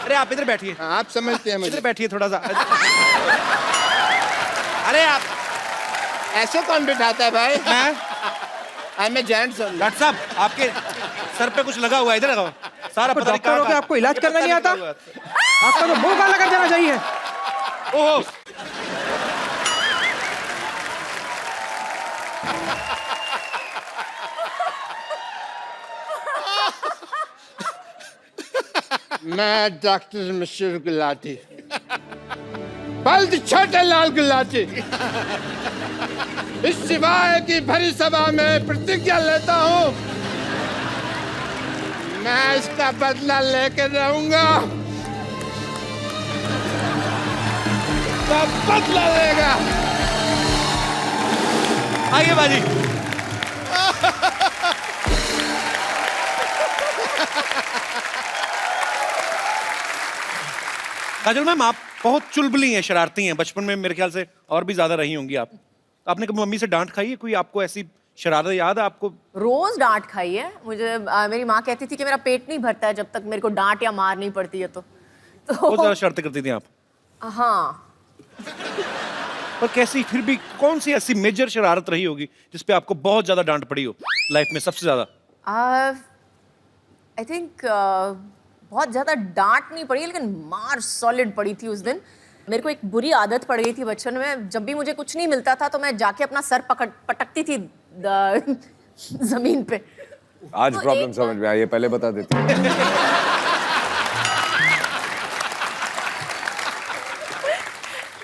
A: अरे आप इधर बैठिए,
E: हाँ, आप समझते हैं
A: इधर
E: मुझे।
A: बैठिए थोड़ा सा। अरे आप,
E: ऐसे कौन बिठाता है भाई?
A: मैं
E: आई एम जेंट्स।
A: डॉक्टर साहब आपके सर पे कुछ लगा हुआ है, इधर लगाओ। सारा पता नहीं
G: डॉक्टर हो के
A: कहाँ-
G: आपको इलाज करना नहीं आता? आपका तो मुंह काला कर देना चाहिए।
A: ओहो,
E: मैं डॉक्टर मशहूर गुलाटी, बल्द छोटे लाल गुलाटी, इस सिवाय की भरी सभा में प्रतिज्ञा लेता हूँ, मैं इसका बदला लेके रहूंगा। सब बदला लेगा।
A: आइए बाजी। काजल मैम, आप बहुत चुलबुली हैं, शरारती हैं। बचपन में मेरे ख्याल से और भी ज्यादा रही होंगी आप। आपने कभी मम्मी से डांट खाई है? कोई आपको ऐसी शरारत याद है आपको?
C: रोज डांट खाई है मुझे। मेरी माँ कहती थी कि मेरा पेट नहीं भरता है जब तक मेरे को डांट या मार नहीं पड़ती है तो
A: बहुत ज्यादा शरारतें करती थी आप।
C: हाँ।
A: पर कैसी, फिर भी कौन सी ऐसी मेजर शरारत रही होगी जिसपे आपको बहुत ज्यादा डांट पड़ी हो लाइफ में, सबसे ज्यादा?
C: आई थिंक बहुत ज्यादा डांट नहीं पड़ी लेकिन मार सॉलिड पड़ी थी उस दिन। मेरे को एक बुरी आदत पड़ गई थी बचपन में, जब भी मुझे कुछ नहीं मिलता था तो मैं जाके अपना सर पटकती थी जमीन पे।
B: आज
C: तो
B: प्रॉब्लम
C: एक
B: समझ में आई है, पहले बता देते।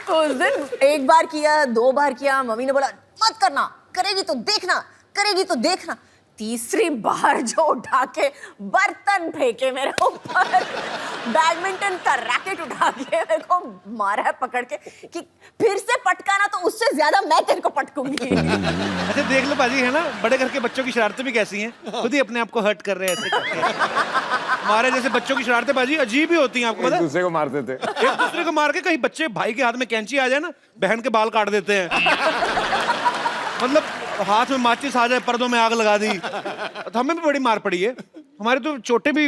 C: तो उस दिन एक बार किया, 2 बार किया, मम्मी ने बोला मत करना, करेगी तो देखना, करेगी तो देखना। तीसरी बार जो उठा के बर्तन फेंके मेरे ऊपर, बैडमिंटन का रैकेट उठा के मेरे को मारा है पकड़ के कि फिर से पटकाना तो उससे ज्यादा मैं तेरे को पटकूंगी।
A: अच्छा देख लो बाजी, है ना, बड़े घर के बच्चों की शरारतें भी कैसी हैं, खुद ही अपने आप को हर्ट कर रहे हैं ऐसे करके। हमारे जैसे बच्चों की शरारतें बाजी अजीब ही होती हैं, आपको पता
B: एक
A: है?
B: दूसरे को मारते थे।
A: एक दूसरे को मार के, कहीं बच्चे भाई के हाथ में कैंची आ जाए ना, बहन के बाल काट देते हैं। मतलब हाथ में माचिस आ जाए, पर्दों में आग लगा दी। तो हमें भी बड़ी मार पड़ी है। हमारे तो चोटें भी,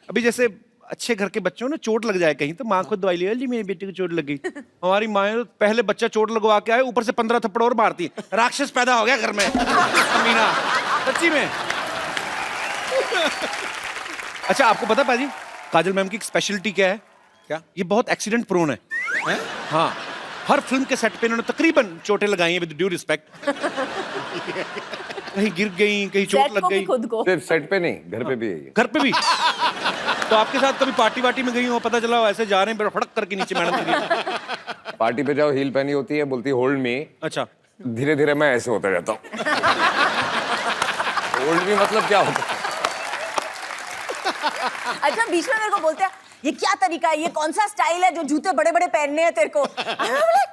A: अभी जैसे अच्छे घर के बच्चों ने चोट लग जाए कहीं तो माँ खुद दवाई ले, जी मेरी बेटी को चोट लग गई। हमारी माँ तो पहले बच्चा चोट लगवा के आए, ऊपर से 15 थप्पड़ और मारती है। राक्षस पैदा हो गया घर में। अमीना, सच्ची में। अच्छा आपको पता पाजी, काजल मैम की एक स्पेशलिटी क्या है?
D: क्या?
A: ये बहुत एक्सीडेंट प्रोन है। हाँ, हर फिल्म के सेट पे इन्होंने तकरीबन चोटें लगाई हैं, विद ड्यू रिस्पेक्ट। कहीं गिर गई, कहीं चोट
C: सेट
A: लग
C: को भी
A: गई।
C: खुद को।
B: सिर्फ सेट पे नहीं, घर पे भी है ये।
A: घर पे भी। तो आपके साथ कभी पार्टी वार्टी में गई हो, पता चला हो ऐसे जा रहे हैं, फड़क करके नीचे मैडम गिरी?
B: पार्टी पे जाओ, हील पहनी होती है, बोलती होल्ड मी।
A: अच्छा,
B: धीरे धीरे मैं ऐसे होता जाता हूँ। होल्ड मी मतलब क्या होता है?
C: अच्छा बीच में मेरे को बोलते हैं ये क्या तरीका है, ये कौन सा स्टाइल है जो जूते बड़े बड़े पहनने हैं तेरे को? I'm like,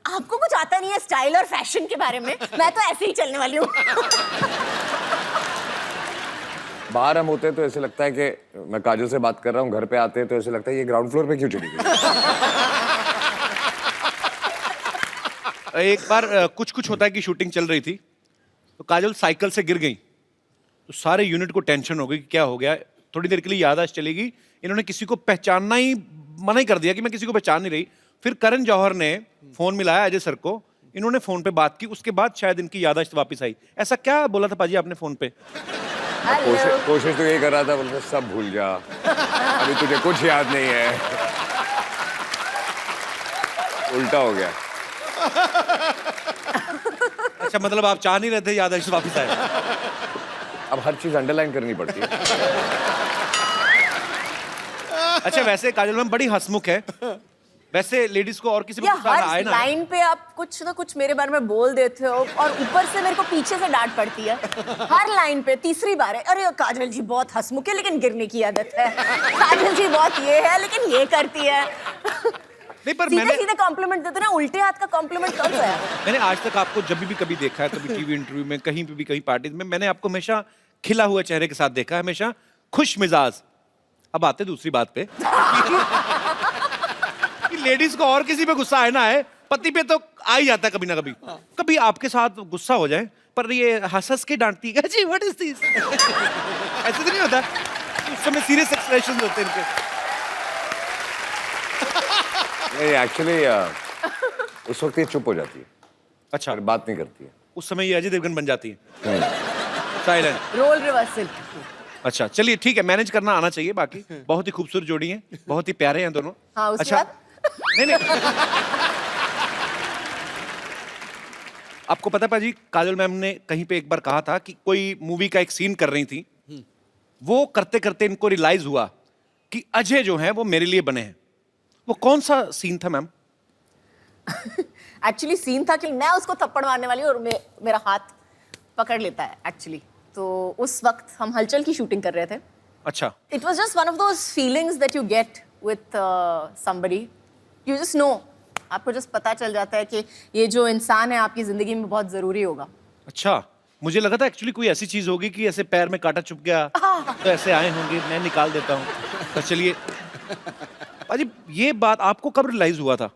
C: आपको कुछ आता नहीं है स्टाइल और फैशन के बारे में, मैं तो ऐसे ही चलने वाली हूँ।
B: बाहर हम होते हैं तो ऐसे लगता है कि मैं काजल से बात कर रहा हूँ, घर पे आते हैं तो ऐसे लगता है ये ग्राउंड फ्लोर पे क्यों चली गई।
A: एक बार कुछ कुछ होता है कि शूटिंग चल रही थी तो काजल साइकिल से गिर गई, तो सारे यूनिट को टेंशन हो गई कि क्या हो गया। थोड़ी देर के लिए याददाश्त चलेगी, इन्होंने किसी को पहचानना ही मना ही कर दिया कि मैं किसी को पहचान नहीं रही। फिर करण जौहर ने फोन मिलाया अजय सर को, इन्होंने फोन पे बात की, उसके बाद शायद इनकी याददाश्त वापस आई। ऐसा क्या बोला था पाजी आपने फोन पे?
B: कोशिश तो यही कर रहा था, बोलते सब भूल जा, अभी तुझे कुछ याद नहीं है। उल्टा हो गया।
A: अच्छा मतलब आप चाह नहीं रहे थे याददाश्त वापस आए?
B: अब हर चीज अंडरलाइन करनी पड़ती है।
A: अच्छा वैसे काजल मैम बड़ी हंसमुख है, वैसे लेडीज को और किसी को
C: या
A: गुस्सा आए
C: हर
A: ना?
C: लाइन पे आप कुछ ना कुछ मेरे बारे में बोल देते हो और ऊपर से मेरे को पीछे से डांट पड़ती है हर लाइन पे। तीसरी बार है, अरे काजल जी बहुत हंसमुख है लेकिन गिरने की आदत है, काजल जी बहुत ये है लेकिन ये करती है।
A: नहीं, पर
C: सीधे
A: मैंने-
C: सीधे कॉम्प्लीमेंट देते ना, उल्टे हाथ का कॉम्प्लीमेंट कौन सा है?
A: मैंने आज तक आपको जब भी कभी देखा है, कभी टीवी इंटरव्यू में, कहीं पे भी, कहीं पार्टी में, मैंने आपको हमेशा खिला हुआ चेहरे के साथ देखा है, हमेशा खुश मिजाज। अब आते दूसरी बात पे कि लेडीज को और किसी पे गुस्सा आए ना आए, पति पे तो आ ही जाता है कभी ना कभी। कभी आपके साथ गुस्सा हो जाए पर ये हंस हंस के डांटती है, जी व्हाट इज दिस, ऐसे तो नहीं होता? उस समय सीरियस एक्सप्रेशन होते हैं इनके।
B: नहीं एक्चुअली उस वक्त ये चुप हो जाती है,
A: अच्छा,
B: फिर बात नहीं करती है।
A: उस समय ये अजय देवगन बन जाती है, साइलेंट।
C: Role reversal.
A: अच्छा चलिए ठीक है, मैनेज करना आना चाहिए। बाकी बहुत ही खूबसूरत जोड़ी है, बहुत ही प्यारे हैं दोनों।
C: हाँ, उसके
A: अच्छा
C: बाद?
A: नहीं नहीं आपको पता पाजी, काजल मैम ने कहीं पे एक बार कहा था कि कोई मूवी का एक सीन कर रही थी, वो करते करते इनको रियलाइज हुआ कि अजय जो है वो मेरे लिए बने हैं। वो कौन सा सीन था मैम?
C: एक्चुअली सीन था कि मैं उसको थप्पड़ मारने वाली हूँ और मेरा हाथ पकड़ लेता है एक्चुअली। तो उस वक्त हम हलचल की शूटिंग कर रहे थे।
A: अच्छा,
C: it was just one of those feelings that you get with somebody, you just know, आपको जस्ट पता चल जाता है कि ये जो इंसान है आपकी जिंदगी में बहुत जरूरी होगा।
A: अच्छा मुझे लगा था एक्चुअली कोई ऐसी चीज होगी कि ऐसे पैर में कांटा चुभ गया तो ऐसे आए होंगे, मैं निकाल देता हूँ। तो चलिए पाजी, ये बात आपको कब रियलाइज हुआ था?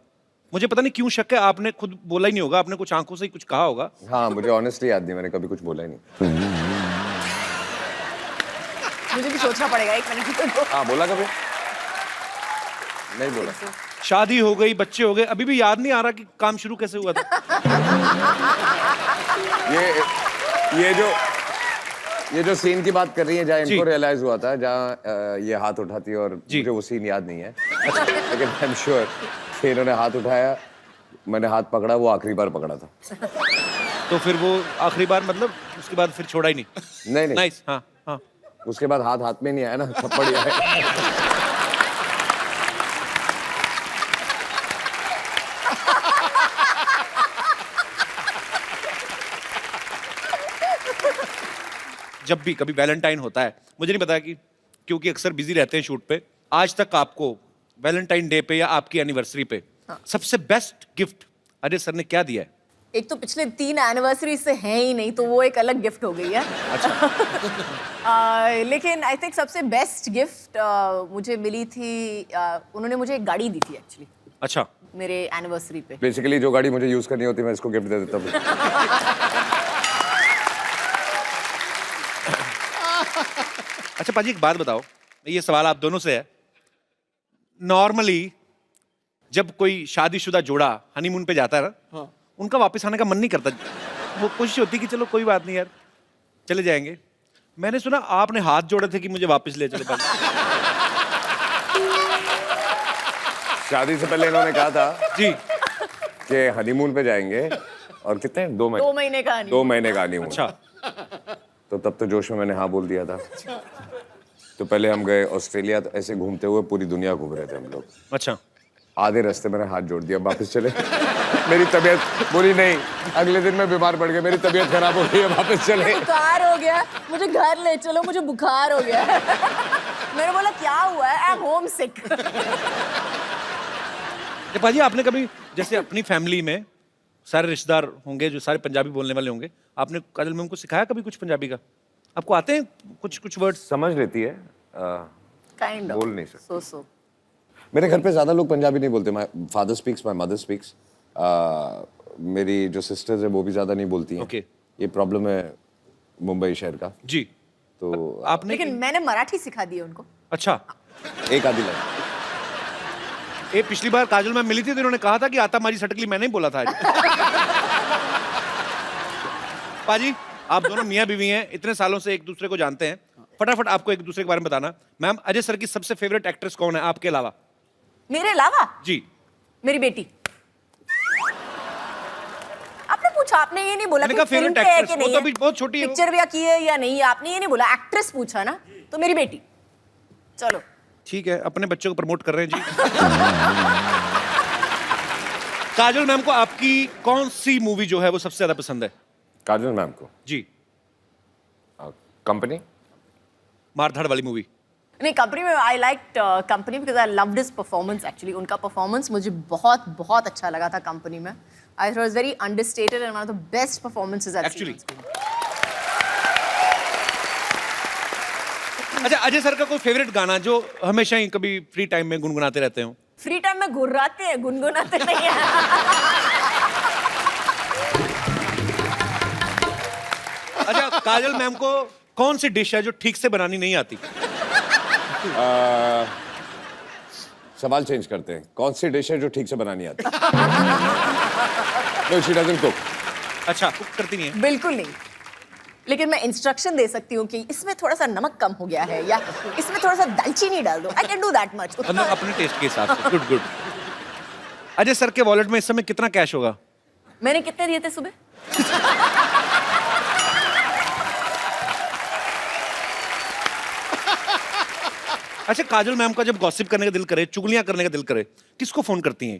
A: मुझे पता नहीं क्यों शक है, आपने खुद बोला ही नहीं होगा, आपने कुछ आंखों से ही कुछ कहा होगा।
B: हाँ मुझे ऑनेस्टली याद नहीं, मैंने कभी कुछ बोला ही नहीं।
C: मुझे भी सोचना पड़ेगा एक मिनट।
B: हाँ बोला कभी नहीं बोला।
A: शादी हो गई, बच्चे हो गए, अभी भी याद नहीं आ रहा कि काम शुरू कैसे हुआ था।
B: ये जो सीन की बात कर रही है, जहाँ
A: जी।
B: इनको रियलाइज हुआ था, जहाँ ये हाथ उठाती है, और
A: जी।
B: मुझे वो सीन याद नहीं है, लेकिन आई एम श्योर कि इन्होंने हाथ उठाया, मैंने हाथ पकड़ा, वो आखिरी बार पकड़ा था।
A: तो फिर वो आखिरी बार मतलब उसके बाद फिर छोड़ा ही नहीं?
B: नहीं नहीं,
A: नाइस। हाँ हाँ,
B: उसके बाद हाथ हाथ में नहीं आया ना, थप्पड़ ही आया।
A: जब भी कभी वैलेंटाइन होता है, मुझे नहीं पता कि क्योंकि अक्सर बिजी रहते हैं शूट पे, आज तक आपको वैलेंटाइन डे पे या आपकी एनिवर्सरी पे सबसे बेस्ट गिफ्ट अजय सर ने क्या दिया है?
C: एक तो पिछले 3 एनिवर्सरी से हैं ही नहीं, तो वो एक अलग गिफ्ट हो गई है। लेकिन आई थिंक सबसे बेस्ट गिफ्ट मुझे मिली थी, उन्होंने मुझे एक गाड़ी दी थी एक्चुअली
A: अच्छा,
C: मेरे एनिवर्सरी पे।
B: बेसिकली जो गाड़ी मुझे यूज करनी होती है, मैं इसको गिफ्ट दे देता हूँ।
A: अच्छा पाजी एक बात बताओ, ये सवाल आप दोनों से है। नॉर्मली जब कोई शादीशुदा जोड़ा हनीमून पे जाता है ना, उनका वापस आने का मन नहीं करता, वो कोशिश होती कि चलो कोई बात नहीं यार चले जाएंगे। मैंने सुना आपने हाथ जोड़े थे कि मुझे वापस ले चले पाए।
B: शादी से पहले इन्होंने कहा था
A: जी,
B: कि हनीमून पे जाएंगे, और कितने 2 महीने
C: 2 महीने का नहीं।
B: 2 महीने का हनीमून।
A: अच्छा,
B: तो तब तो जोश में मैंने हाँ बोल दिया था। तो पहले हम गए ऑस्ट्रेलिया, तो ऐसे घूमते हुए पूरी दुनिया घूम रहे थे हम लोग।
A: अच्छा,
B: आधे रास्ते मैंने हाथ जोड़ दिया, वापस चले। मेरी तबीयत बोली नहीं, अगले दिन मैं बीमार पड़ गया, मेरी तबीयत खराब हो गई है, वापस चले।
C: बुखार हो गया, मुझे घर ले चलो, मुझे बुखार हो गया। मैंने बोला क्या हुआ है? आई एम होम सिक।
A: पाजी आपने कभी जैसे अपनी फैमिली में सारे रिश्तेदार होंगे जो सारे पंजाबी बोलने वाले होंगे, आपने काजल मैम को सिखाया कभी कुछ पंजाबी का? आपको आते हैं कुछ कुछ वर्ड्स?
B: समझ लेती है,
C: काइंड ऑफ
B: बोल नहीं सकते।
C: सो
B: मेरे घर पे ज्यादा लोग पंजाबी नहीं बोलते। My father speaks, my mother speaks. मेरी जो सिस्टर्स है वो भी ज्यादा नहीं बोलती हैं।
A: Okay.
B: ये प्रॉब्लम है मुंबई शहर का।
A: जी,
B: तो
A: आपने
C: लेकिन मैंने मराठी सिखा दी है उनको।
A: अच्छा,
B: एक आधी लाइन।
A: ये पिछली बार काजल मैम मिली थी तो इन्होंने कहा था कि आता मारी सटकली मैंने ही बोला था आज। पाजी आप दोनों मियाँ बीवी हैं, इतने सालों से एक दूसरे को जानते हैं, फटाफट आपको एक दूसरे के बारे में बताना। मैम अजय सर की सबसे फेवरेट एक्ट्रेस कौन है आपके अलावा?
C: मेरे अलावा?
A: जी,
C: मेरी बेटी। आपने पूछा, आपने ये नहीं बोला
A: मैंने
C: कि
A: कहा
C: फिल्म
A: favorite
C: पे है
A: actress,
C: कि
A: वो
C: नहीं
A: तो
C: है,
A: अभी बहुत छोटी है।
C: पिक्चर भी की है या नहीं, आपने ये नहीं बोला, एक्ट्रेस पूछा ना, तो मेरी बेटी। चलो
A: ठीक है, अपने बच्चों को प्रमोट कर रहे हैं जी। काजल मैम को आपकी कौन सी मूवी जो है वो सबसे ज्यादा पसंद है?
B: काजल मैम को
A: जी,
B: कंपनी।
A: मारधाड़ वाली मूवी।
C: नहीं, कंपनी में I like company because I loved his performance actually. उनका परफॉर्मेंस मुझे बहुत बहुत अच्छा लगा था कंपनी में. I thought was very understated and one of the best performances I
A: Actually. अच्छा, अजय सर का कोई फेवरेट गाना जो हमेशा ही कभी फ्री टाइम में गुनगुनाते रहते हो?
C: फ्री टाइम में घुर्राते हैं, गुनगुनाते नहीं हैं.
A: अच्छा, काजल मैम को कौन सी डिश है जो ठीक से बनानी नहीं आती?
B: सवाल चेंज करते हैं, कौन सी डिश है जो ठीक से बनानी आती? No, she doesn't cook.
A: अच्छा, कुक करती नहीं है?
C: बिल्कुल नहीं. लेकिन मैं इंस्ट्रक्शन दे सकती हूँ कि इसमें थोड़ा सा नमक कम हो गया है या इसमें थोड़ा सा दालचीनी डाल दो. I can do that much.
A: मतलब अपने टेस्ट के हिसाब से. Good good. अजय सर के वॉलेट में इस समय कितना कैश होगा?
C: मैंने कितने दिए थे सुबह?
A: अच्छा, काजल मैम का जब गॉसिप करने का दिल करे, चुगलियां करने का दिल करे, किसको फोन करती हैं?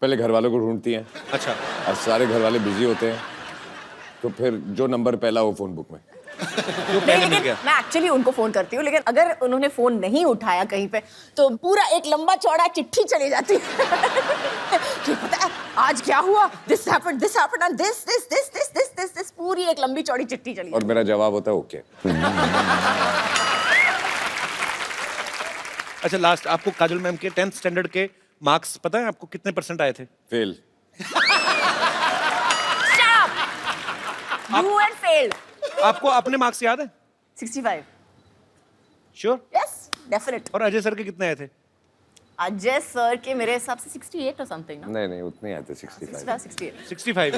B: पहले घर वालों को ढूंढती हैं.
A: अच्छा.
B: और सारे घर वाले बिजी होते हैं, तो फिर जो नंबर पहला हो फोन बुक में.
A: जो पहले
C: नहीं,
A: मिल
C: लेकिन
A: गया.
C: मैं एक्चुअली उनको फोन करती हूँ, लेकिन अगर उन्होंने फोन नहीं उठाया कहीं पे तो पूरा एक लंबा चौड़ा चिट्ठी चली जाती है. कि पता है आज क्या हुआ, दिस हैपेंड एंड दिस पूरी एक लंबी चौड़ी चिट्ठी चली
B: और मेरा जवाब होता है ओके.
A: अच्छा, लास्ट आपको काजल मैम के 10th स्टैंडर्ड के मार्क्स पता है आपको कितने % आए थे?
B: फेल.
C: You had failed.
A: आपको अपने मार्क्स याद है?
C: 65.
A: श्योर?
C: Yes, definite.
A: और अजय सर के कितने आए थे?
C: अजय सर के मेरे हिसाब से 68 or something, ना?
B: नहीं, उतने आए थे. 65.
C: 68.
A: 65.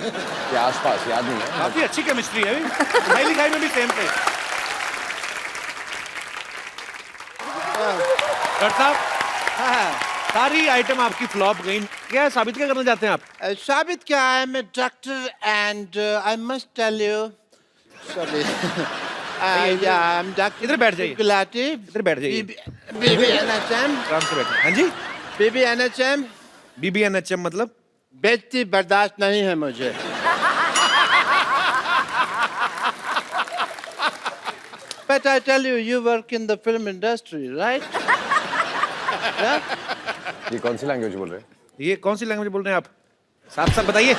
B: के आसपास, याद नहीं है.
A: काफी अच्छी केमिस्ट्री है. पढ़ाई लिखाई में भी सेम थे. डॉक्टर साहब, सारी आइटम आपकी फ्लॉप गई. क्या साबित क्या करना चाहते हैं आप?
E: साबित क्या है, मैं doctor and I must tell you, sorry, या आई एम डॉक्टर.
A: इधर बैठ जाइए.
E: गुलाटी.
A: इधर बैठ जाइए.
E: बीबी एनएचएम.
A: आराम से बैठे. हाँ जी.
E: बीबी एनएचएम.
A: BBNHM मतलब?
E: बेइज्जती बर्दाश्त नहीं है मुझे. But I tell you, you work in the film industry, right? Yeah?
B: ये कौन सी लैंग्वेज बोल रहे हैं?
A: ये कौन सी लैंग्वेज बोल रहे हैं आप? साफ साफ बताइए.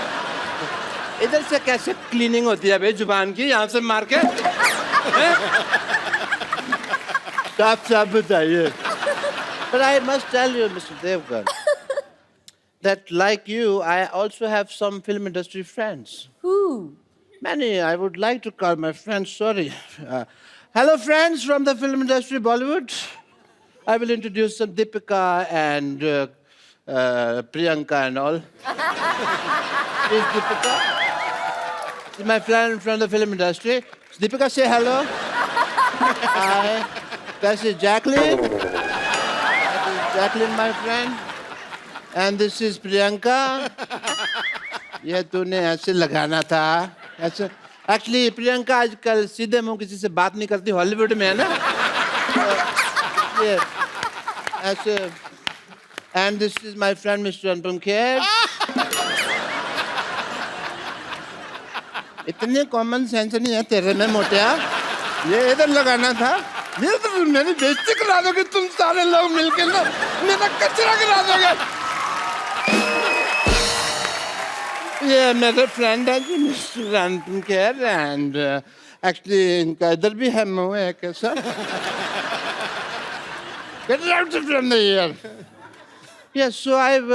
E: इधर से कैसे क्लीनिंग होती है भाई जुबान की, यहाँ से मार के? साफ साफ बताइए. But I must tell you, Mr. Devgan, that like you, I also have some film industry friends.
C: Who?
E: Many. I would like to call my friends. Sorry. Hello, friends from the film industry, Bollywood. I will introduce some Deepika and Priyanka and all. Is Deepika? Is my friend from the film industry. Deepika, say hello. Hi. This is Jacqueline. That is Jacqueline, my friend. And this is Priyanka. ये तूने ऐसे लगाना था. ऐसे. Actually, Priyanka आजकल सीधे मुंह किसी से बात नहीं करती, हॉलीवुड में है ना. ये ऐसे. And this is my friend Mr. Anupam Kher. इतने कॉमन सेंस नहीं है तेरे में मोटिया. ये इधर लगाना था. ये तो मेरी बेइज्जती करा दोगे तुम सारे लोग मिलके ना. मेरा कचरा करा दोगे. ये मेरे फ्रेंड है जी, mister Anupam Kher. And actually इनका इधर भी है मुंह है कैसा. Get out from the here. Yes, so I have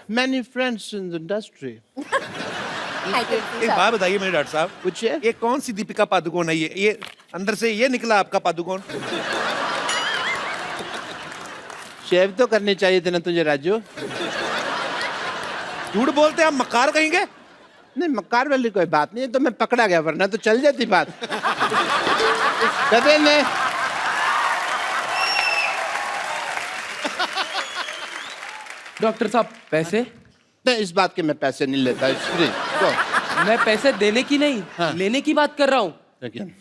E: many friends in the industry.
A: एक बात बताइए मेरे डॉक्टर साहब.
E: पूछिए.
A: ये कौन सी दीपिका पादुकोण है? ये अंदर से ये निकला आपका पादुकोण?
E: शेव तो करनी चाहिए थी ना तुझे राजू.
A: झूठ बोलते हैं आप, मक्कार कहेंगे?
E: नहीं, मक्कार वाली कोई बात नहीं है. तो मैं पकड़ा गया, वरना तो चल जाती बात. गधे ने.
G: डॉक्टर साहब पैसे?
E: नहीं, इस बात के मैं पैसे नहीं लेता. फ्री.
G: मैं पैसे देने की नहीं,
E: हाँ.
G: लेने की बात कर रहा हूँ.
E: लेकिन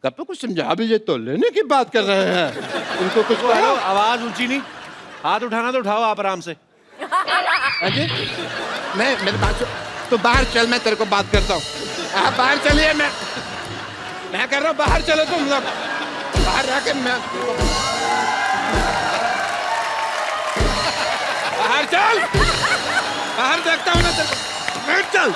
E: कब कुछ समझा भी, ये तो लेने की बात कर रहे हैं. उनको कुछ
A: हेलो, आवाज ऊंची नहीं. हाथ उठाना तो उठाओ आप आराम से.
E: हाँ जी. मैं मेरे पास तो बाहर चल, मैं तेरे को बात करता हूँ. आप बाहर चलिए. मैं कर रहा हूँ, बाहर चलो तुम लोग. बाहर जाके मैं
A: बाहर चल, बाहर देखता हूँ ना तेरे को। बैठ चल।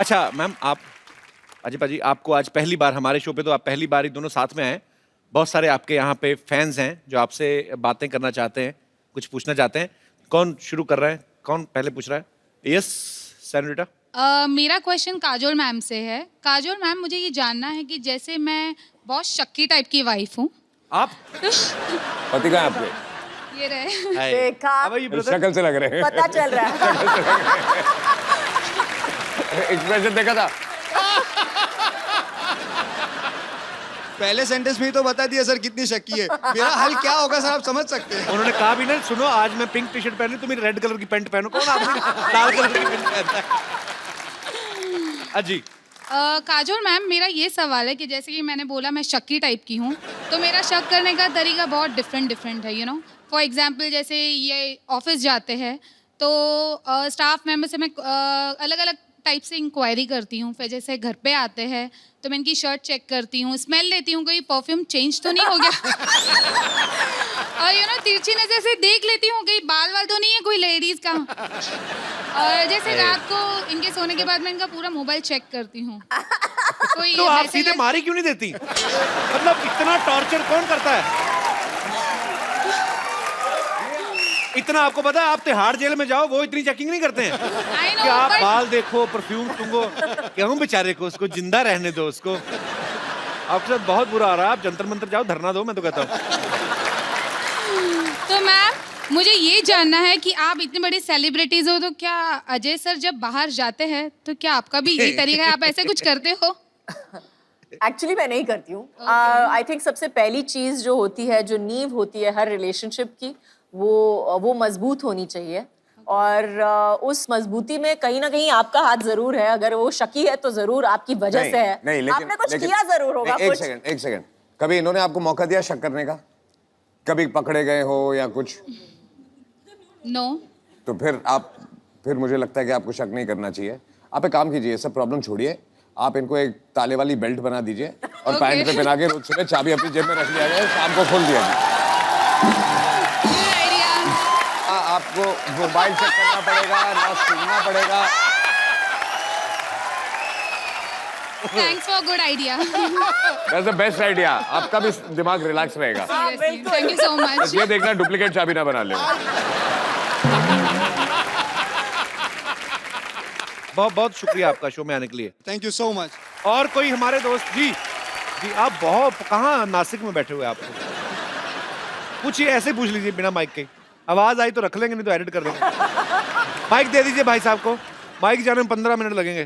A: अच्छा मैम, आप अजय पाजी, आपको आज पहली बार हमारे शो पे, तो आप पहली बार ही दोनों साथ में आए। बहुत सारे आपके यहाँ पे फैंस हैं जो आपसे बातें करना चाहते हैं, कुछ पूछना चाहते हैं। कौन शुरू कर रहा है? कौन पहले पूछ रहा है? Yes senorita.
H: मेरा क्वेश्चन काजोल मैम से है। काजोल मैम, मुझे ये जानना है कि जैसे मैं बहुत शक्की टाइप की वाइफ हूँ।
A: आप
B: पति कहाँ है आपके?
H: ये रहे।
C: देखा,
A: अब ये ब्रदर
B: शक्ल से लग रहे हैं।
C: पता चल रहा है।
B: एक्सप्रेशन देखा था।
G: पहले सेंटेंस में ही तो बता दिया सर कितनी शक्की है। मेरा हल क्या होगा सर, आप समझ सकते हैं।
A: उन्होंने कहा भी ना, सुनो आज मैं पिंक टी शर्ट पहनी, तुम रेड कलर की पैंट पहनो। कौन आदमी लाल कलर की पैंट पहनता है? अजी
H: काजोल मैम, मेरा ये सवाल है कि जैसे कि मैंने बोला मैं शक्की टाइप की हूँ, तो मेरा शक करने का तरीका बहुत डिफरेंट है, फॉर एग्जाम्पल जैसे ये ऑफिस जाते हैं तो स्टाफ मेंबर से मैं अलग अलग टाइप से इंक्वायरी करती हूँ। फिर जैसे घर पे आते हैं तो मैं इनकी शर्ट चेक करती हूँ, स्मेल लेती हूँ, कोई परफ्यूम चेंज तो नहीं हो गया। और तिरछी नजर से देख लेती हूँ कहीं बाल वाल तो नहीं है कोई लेडीज का। और जैसे रात को इनके सोने के बाद मैं इनका पूरा मोबाइल चेक करती हूँ। कोई
A: तो आप
H: मैसेज
A: सीधे मारी क्यों नहीं देती? मतलब इतना टॉर्चर कौन करता है? इतना आपको पता है, आप तिहाड़ जेल में जाओ, वो इतनी चेकिंग नहीं करते हैं
H: I know,
A: कि आप
H: but-
A: बाल देखो, परफ्यूम सूंघो। क्यों बेचारे को, उसको जिंदा रहने दो उसको। आपके साथ बहुत बुरा आ रहा है, आप जंतर मंतर जाओ, धरना दो, मैं तो कहता हूँ।
H: तो मैम, मुझे ये जानना है कि आप इतने बड़े सेलिब्रिटीज हो, तो क्या अजय सर जब बाहर जाते हैं तो क्या आपका भी यही तरीका है, आप ऐसे कुछ करते हो?
C: एक्चुअली मैं नहीं करती हूँ। आई थिंक सबसे पहली चीज जो होती है, जो नींव होती है हर रिलेशनशिप की, वो मजबूत होनी चाहिए। और उस मजबूती में कहीं ना कहीं आपका हाथ जरूर है। अगर वो शकी है तो जरूर आपकी वजह से है।
B: नहीं, लेकिन
C: आपने कुछ
B: लेकिन-
C: किया जरूर होगा।
B: नहीं,
C: कुछ
B: एक सेकंड। कभी इन्होंने आपको मौका दिया शक करने का? कभी पकड़े गए हो या कुछ?
H: नो।
B: तो फिर मुझे लगता है कि आपको शक नहीं करना चाहिए। आप एक काम कीजिए, सब प्रॉब्लम छोड़िए, आप इनको एक ताले वाली बेल्ट बना दीजिए और पैंट पे पहना के रोज सुबह चाबी अपनी जेब में रख लिया जाए, शाम को खोल दिया जाए। आपको मोबाइल चेक करना पड़ेगा ना, सुनना पड़ेगा।
H: Thanks for good idea.
B: That's the best idea. आपका भी दिमाग रिलैक्स रहेगा।
H: Thank you so much.
B: बस ये देखना डुप्लीकेट चाबी ना बना ले।
A: बहुत बहुत शुक्रिया आपका शो में आने के लिए।
G: Thank you so much.
A: और कोई हमारे दोस्त? जी जी, आप बहुत कहाँ नासिक में बैठे हुए आप? पूछिए, ऐसे पूछ लीजिए बिना माइक के। आवाज आई तो रख लेंगे, नहीं तो एडिट कर देंगे। माइक दे दीजिए भाई साहब को। माइक जाने में 15 मिनट लगेंगे।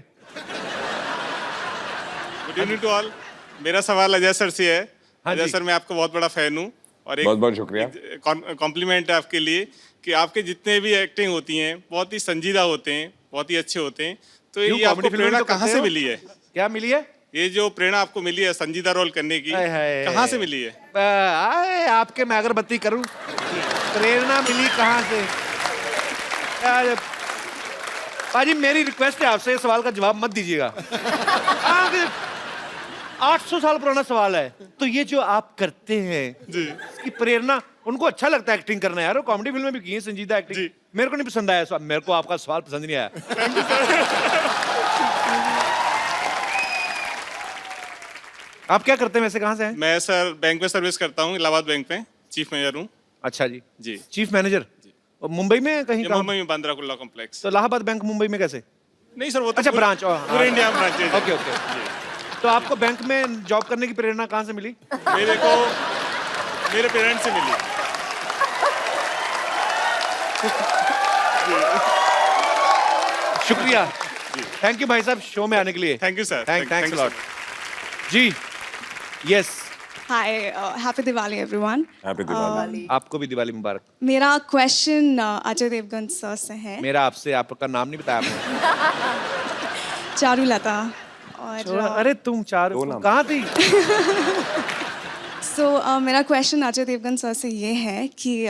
I: Good evening to all. मेरा सवाल अजय सर से है।
A: हाँ
I: अजय
A: जी।
I: सर, मैं आपका बहुत बड़ा फैन हूँ और
B: बहुत बहुत शुक्रिया।
I: कॉम्प्लीमेंट है आपके लिए कि आपके जितने भी एक्टिंग होती हैं बहुत ही संजीदा होते हैं, बहुत ही अच्छे होते हैं। तो
A: क्यों,
I: ये आपको
A: कॉमेडी फिल्म में
I: प्रेरणा
A: तो
I: कहाँ
A: करते
I: से
A: हो?
I: मिली है?
A: क्या मिली है?
I: ये जो प्रेरणा आपको मिली है संजीदा रोल करने की,
A: हाय हाय।
I: कहाँ से मिली है?
A: आए, आपके मैं अगरबत्ती करूं, प्रेरणा मिली कहाँ से? यार, पाजी मेरी रिक्वेस्ट है आपसे, इस सवाल का जवाब मत दीजिएगा। 800 साल पुराना सवाल है। तो ये जो आप करते हैं इसकी प्रेरणा, उनको अच्छा लगता है एक्टिंग करना यार, वो कॉमेडी फिल्में भी की है संजीदा एक्टिंग। मेरे को नहीं पसंद आया सवाल, मेरे को आपका सवाल पसंद नहीं आया। आप क्या करते हैं वैसे, कहाँ से हैं?
I: मैं सर बैंक में सर्विस करता हूँ, इलाहाबाद बैंक में चीफ मैनेजर हूँ।
A: अच्छा जी।
I: जी।
A: Chief manager. और मुंबई में कहीं
I: ये
A: काम?
I: मुंबई में बांद्रा कुर्ला कॉम्प्लेक्स।
A: तो इलाहाबाद बैंक मुंबई में कैसे?
I: नहीं सर, वो तो
A: अच्छा,
I: पूरे-
A: ब्रांच।
I: पूरे इंडिया में ब्रांच है।
A: Okay okay. तो आपको बैंक में जॉब करने की प्रेरणा कहाँ से मिली?
I: मेरे को मेरे पेरेंट्स से मिली।
A: शुक्रिया, थैंक यू भाई साहब शो में आने के लिए।
I: Thank you sir.
A: Thanks a lot. जी yes,
J: Hi, happy Diwali everyone.
B: Happy Diwali.
A: आपको भी दिवाली मुबारक।
J: मेरा क्वेश्चन अजय देवगन सर से है।
A: मेरा आपसे, आपका नाम नहीं बताया आपने।
J: चारुलता।
A: छोड़ो,
J: और
A: अरे तुम चार कहाँ थी?
J: मेरा क्वेश्चन अजय देवगन सर से ये है कि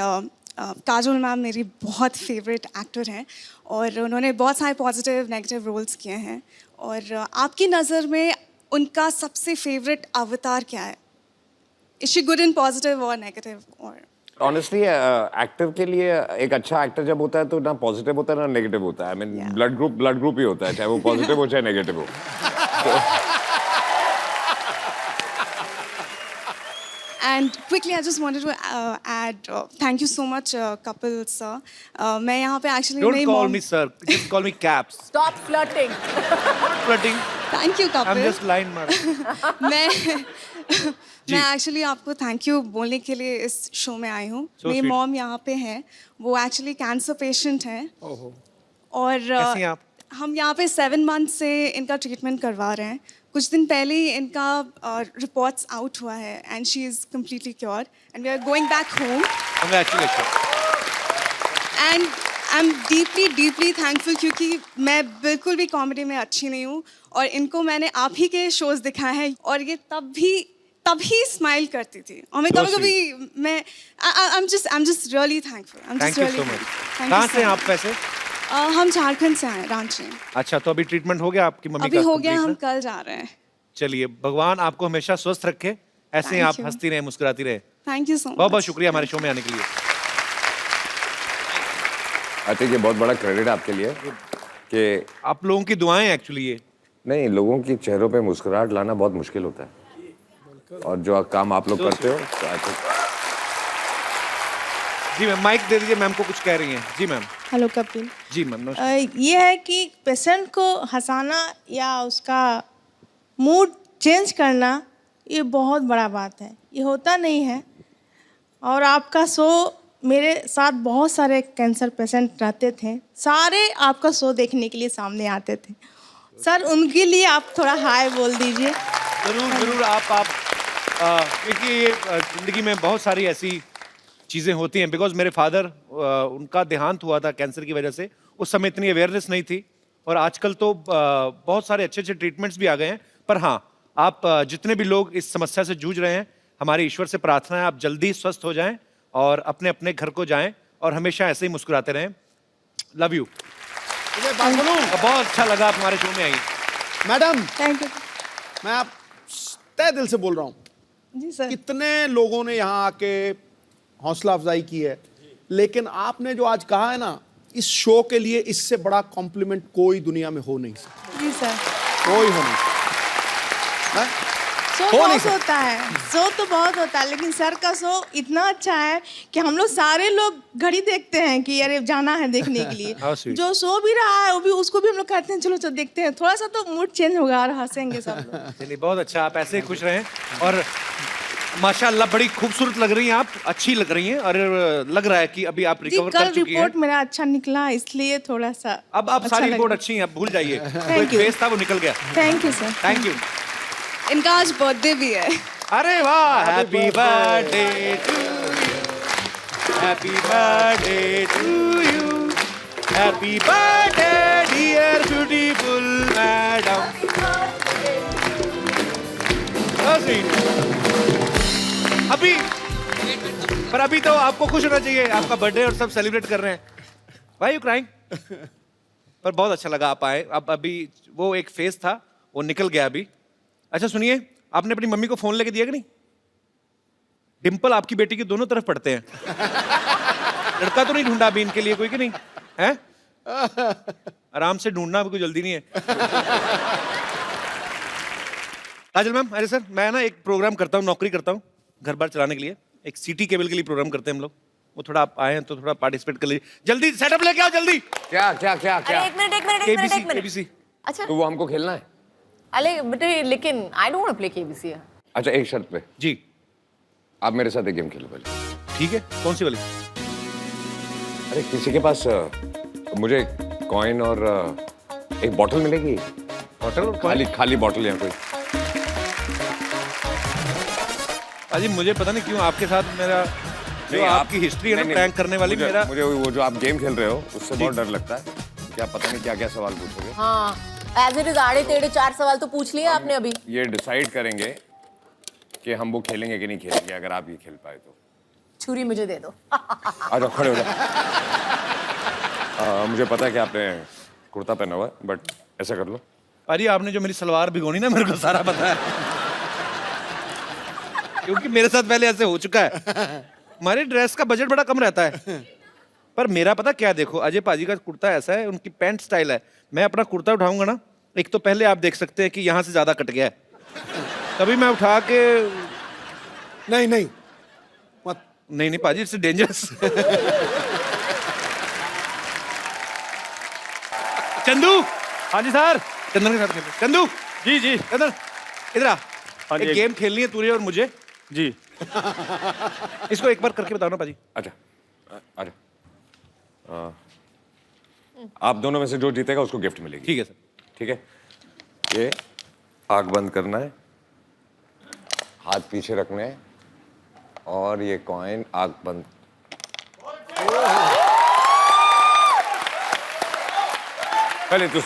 J: काजोल मैम मेरी बहुत फेवरेट एक्टर हैं और उन्होंने बहुत सारे पॉजिटिव नेगेटिव रोल्स किए हैं और आपकी नज़र में उनका सबसे फेवरेट अवतार क्या है? Is she good in positive or negative or?
B: Honestly actor के लिए एक अच्छा एक्टर जब होता है तो ना पॉजिटिव होता है ना नेगेटिव होता है। I mean
J: Yeah.
B: Blood group ही होता है, चाहे वो पॉजिटिव हो चाहे नेगेटिव हो।
J: And quickly, I just wanted to add, thank you so much, couple sir. मैं यहाँ पे actually
A: Don't
J: मेरी
A: call
J: mom.
A: me sir, just call me Caps.
C: Stop flirting.
A: Flirting.
J: Thank you, couple.
A: I'm just line मार।
J: मैं actually आपको thank you बोलने के लिए इस शो में आई हूँ।
A: So
J: मेरी
A: sweet.
J: मॉम यहाँ पे है, वो एक्चुअली कैंसर पेशेंट हैं और
A: कैसी हैं आप?
J: हम यहाँ पे 7 मंथ से इनका ट्रीटमेंट करवा रहे हैं। कुछ दिन पहले ही इनका रिपोर्ट्स आउट हुआ है and she is completely cure and we are going back home
A: Congratulations.
J: And I am deeply thankful क्योंकि मैं बिल्कुल भी कॉमेडी में अच्छी नहीं हूँ और इनको मैंने आप ही के शोज दिखाए हैं और ये तभी स्माइल करती थी और मैं
A: So
J: कभी मैं I am just really thankful.
A: Thank you so much. कहाँ से हैं आप वैसे?
J: हम झारखंड से हैं, रांची।
A: अच्छा, तो अभी ट्रीटमेंट हो गया आपकी मम्मी
J: अभी
A: का?
J: हो गया,
A: complete
J: हम
A: ना?
J: कल जा रहे हैं।
A: चलिए, भगवान आपको हमेशा स्वस्थ रखे, ऐसे ही
J: Thank
A: आप
J: you.
A: हंसती रहे, मुस्कुराती रहे।
J: Thank you so much.
A: बहुत बहुत शुक्रिया हमारे शो में आने के लिए।
B: आई थिंक ये बहुत बड़ा क्रेडिट आपके लिए कि
A: आप लोगों की दुआएं एक्चुअली ये।
B: नहीं, लोगों की चेहरों पे मुस्कुराहट लाना बहुत मुश्किल होता है और जो काम आप लोग करते हो तो I think
A: जी मैम, माइक दे दीजिए, मैम को कुछ कह रही हैं। जी मैम।
K: हेलो कपिल।
A: जी मैम, नमस्कार।
K: ये है कि पेशेंट को हंसाना या उसका मूड चेंज करना ये बहुत बड़ा बात है, ये होता नहीं है। और आपका शो, मेरे साथ बहुत सारे कैंसर पेशेंट रहते थे, सारे आपका शो देखने के लिए सामने आते थे। सर उनके लिए आप थोड़ा हाय बोल दीजिए।
A: जरूर जरूर, आप क्योंकि ये जिंदगी में बहुत सारी ऐसी चीज़ें होती हैं। बिकॉज मेरे फादर, उनका देहांत हुआ था कैंसर की वजह से, उस समय इतनी अवेयरनेस नहीं थी और आजकल तो बहुत सारे अच्छे अच्छे ट्रीटमेंट्स भी आ गए हैं। पर हाँ, आप जितने भी लोग इस समस्या से जूझ रहे हैं, हमारे ईश्वर से प्रार्थना है आप जल्दी स्वस्थ हो जाएं और अपने अपने घर को जाएं और हमेशा ऐसे ही मुस्कुराते रहें। Love you. बहुत अच्छा लगा आप हमारे शो में आई।
D: Madam,
K: thank you.
D: मैं आप तहे दिल से बोल रहा हूँ,
K: जी सर।
D: कितने लोगों ने यहाँ आके हौसला अफजाई की है, लेकिन आपने जो आज कहा है ना, इस शो के लिए इससे बड़ा कॉम्प्लीमेंट कोई दुनिया में हो नहीं सकता।
K: जी सर।
D: कोई हो नहीं सकता। हैं?
K: शो
D: हो नहीं
K: बहुत
D: सकता।
K: होता है, शो तो बहुत होता है, लेकिन सर का शो इतना अच्छा है कि हम लोग सारे लोग घड़ी देखते हैं कि अरे जाना है देखने के लिए।
A: How sweet.
K: जो शो भी रहा है वो भी, उसको भी हम लोग कहते हैं चलो चलो देखते हैं, थोड़ा सा तो मूड चेंज होगा और हंसेंगे सब लोग।
A: चलिए, बहुत अच्छा, आप ऐसे ही खुश रहें और माशाल्लाह बड़ी खूबसूरत लग रही हैं आप, अच्छी लग रही हैं और लग रहा है कि अभी आप
K: जी
A: रिकवर
K: कल
A: कर चुकी हैं।
K: रिपोर्ट मेरा अच्छा निकला, इसलिए थोड़ा सा
A: अब
K: अच्छा
A: सारी
K: लग
A: रिपोर्ट
K: रहा।
A: अच्छी है, अब भूल जाइए। तो
K: Thank
A: एक
K: you.
A: फेस था वो निकल गया।
K: Thank you sir.
A: Thank you.
J: इनका आज बर्थडे भी है।
A: अरे वाह, happy birthday to you, happy birthday to you, happy birthday dear beautiful madam. अभी तो आपको खुश होना चाहिए, आपका बर्थडे और सब सेलिब्रेट कर रहे हैं। Why you crying? पर बहुत अच्छा लगा आप आए। अब अभी वो एक फेस था वो निकल गया अभी। अच्छा सुनिए, आपने अपनी मम्मी को फोन लेके दिया कि नहीं? डिंपल आपकी बेटी की दोनों तरफ पड़ते हैं। लड़का तो नहीं ढूंढा अभी इनके लिए कोई कि नहीं है? आराम से ढूंढना, अभी कोई जल्दी नहीं है। काजल मैम, अरे सर, मैं ना एक प्रोग्राम करता हूँ, नौकरी करता हूँ घर बार चलाने के लिए, एक सिटी केबल के लिए प्रोग्राम करते हैं हम लोग। वो थोड़ा आप आए हैं तो थोड़ा पार्टिसिपेट कर लीजिए। जल्दी सेटअप लेके आओ जल्दी।
B: क्या क्या क्या क्या?
C: अरे एक मिनट
A: केबीसी केबीसी।
C: अच्छा,
B: तो वो हमको खेलना है?
C: अरे बेटे, लेकिन I don't want to play KBC.
B: अच्छा, एक शर्त पे
A: जी
B: आप मेरे साथ एक गेम खेलो पहले।
A: ठीक है, कौन सी वाली?
B: अरे किसी के पास मुझे कॉइन और एक बॉटल मिलेगी?
A: होटल और
B: खाली बॉटल या कोई?
A: अजी मुझे पता नहीं क्यों आपके साथ मेरा जो आपकी हिस्ट्री है ना प्रैंक करने वाली, मेरा
B: मुझे वो जो आप गेम खेल रहे हो उससे बहुत डर लगता है। क्या पता नहीं क्या क्या सवाल पूछोगे।
C: हाँ, एज इट इज आड़े टेढ़े 4 सवाल तो पूछ लिए आपने अभी।
B: ये डिसाइड करेंगे कि हम वो खेलेंगे कि नहीं खेलेंगे, अगर आप ये खेल पाए तो।
C: छुरी मुझे दे दो।
B: आ जाओ, खड़े हो जाओ। मुझे पता है कि आपने कुर्ता पहना हुआ है, बट ऐसा कर लो,
A: पाजी आपने जो मेरी सलवार भिगोनी ना, मेरे को सारा पता है, क्योंकि मेरे साथ पहले ऐसे हो चुका है। हमारे ड्रेस का बजट बड़ा कम रहता है, पर मेरा पता क्या, देखो अजय पाजी का कुर्ता ऐसा है, उनकी पैंट स्टाइल है। मैं अपना कुर्ता उठाऊंगा ना, एक तो पहले आप देख सकते हैं कि यहाँ से ज्यादा कट गया है, तभी मैं उठा के
D: नहीं नहीं मत।
A: नहीं पाजी, इट्स डेंजरस। चंदू,
F: हाँ जी सर।
A: चंदन के साथ खेल। चंदू,
F: जी जी
A: चंदन इधर आ।
F: हाँ जी,
A: एक गेम खेलनी है तुझे और मुझे।
F: जी।
A: इसको एक बार करके बताओ ना पाजी।
B: अच्छा अच्छा, आप दोनों में से जो जीतेगा उसको गिफ्ट मिलेगी।
A: ठीक है सर।
B: ठीक है, ये आंख बंद करना है, हाथ पीछे रखने हैं, और ये कॉइन आंख बंद। पहले तू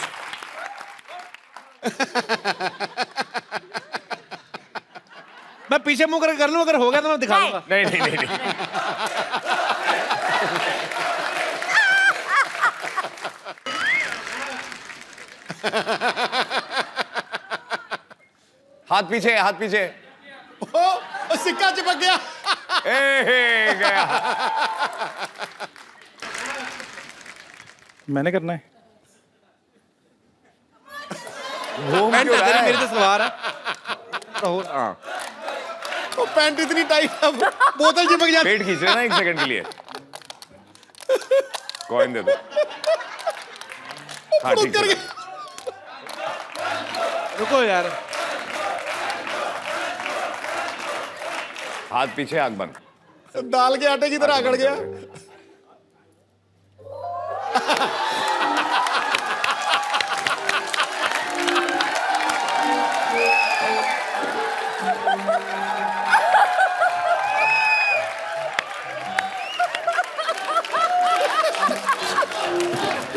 A: मैं पीछे मुंह करके कर लूं, अगर हो गया तो मैं दिखा दूंगा।
B: नहीं नहीं नहीं, नहीं। हाथ पीछे, हाथ पीछे।
D: ओ, सिक्का चिपक गया।
B: ए गया।
F: मैंने करना है।
A: पैंट है तेरी, मेरी तो सलवार है। तो हाँ,
D: वो पैंट इतनी टाइट है, बोतल चिपक जाती।
B: पेट खींच रहे ना 1 सेकंड के लिए। कॉइन दे दो। हाँ ठीक है।
A: रुको यार,
B: हाथ पीछे, आंख बंद।
D: दाल के आटे की तरह अकड़ गया।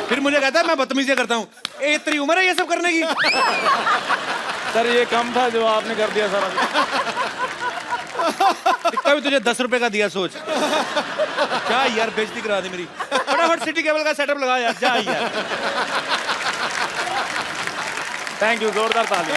A: फिर मुझे कहता है मैं बदतमीजी करता हूँ। ए, तेरी उम्र है ये सब करने की?
F: सर ये कम था जो आपने कर दिया सर अभी।
A: इतना भी तुझे 10 रुपए का दिया, सोच। क्या यार, बेइज्जती करा दी मेरी। फटाफट सिटी केबल का सेटअप लगा यार, जा यार।
F: थैंक यू, जोरदार ताली।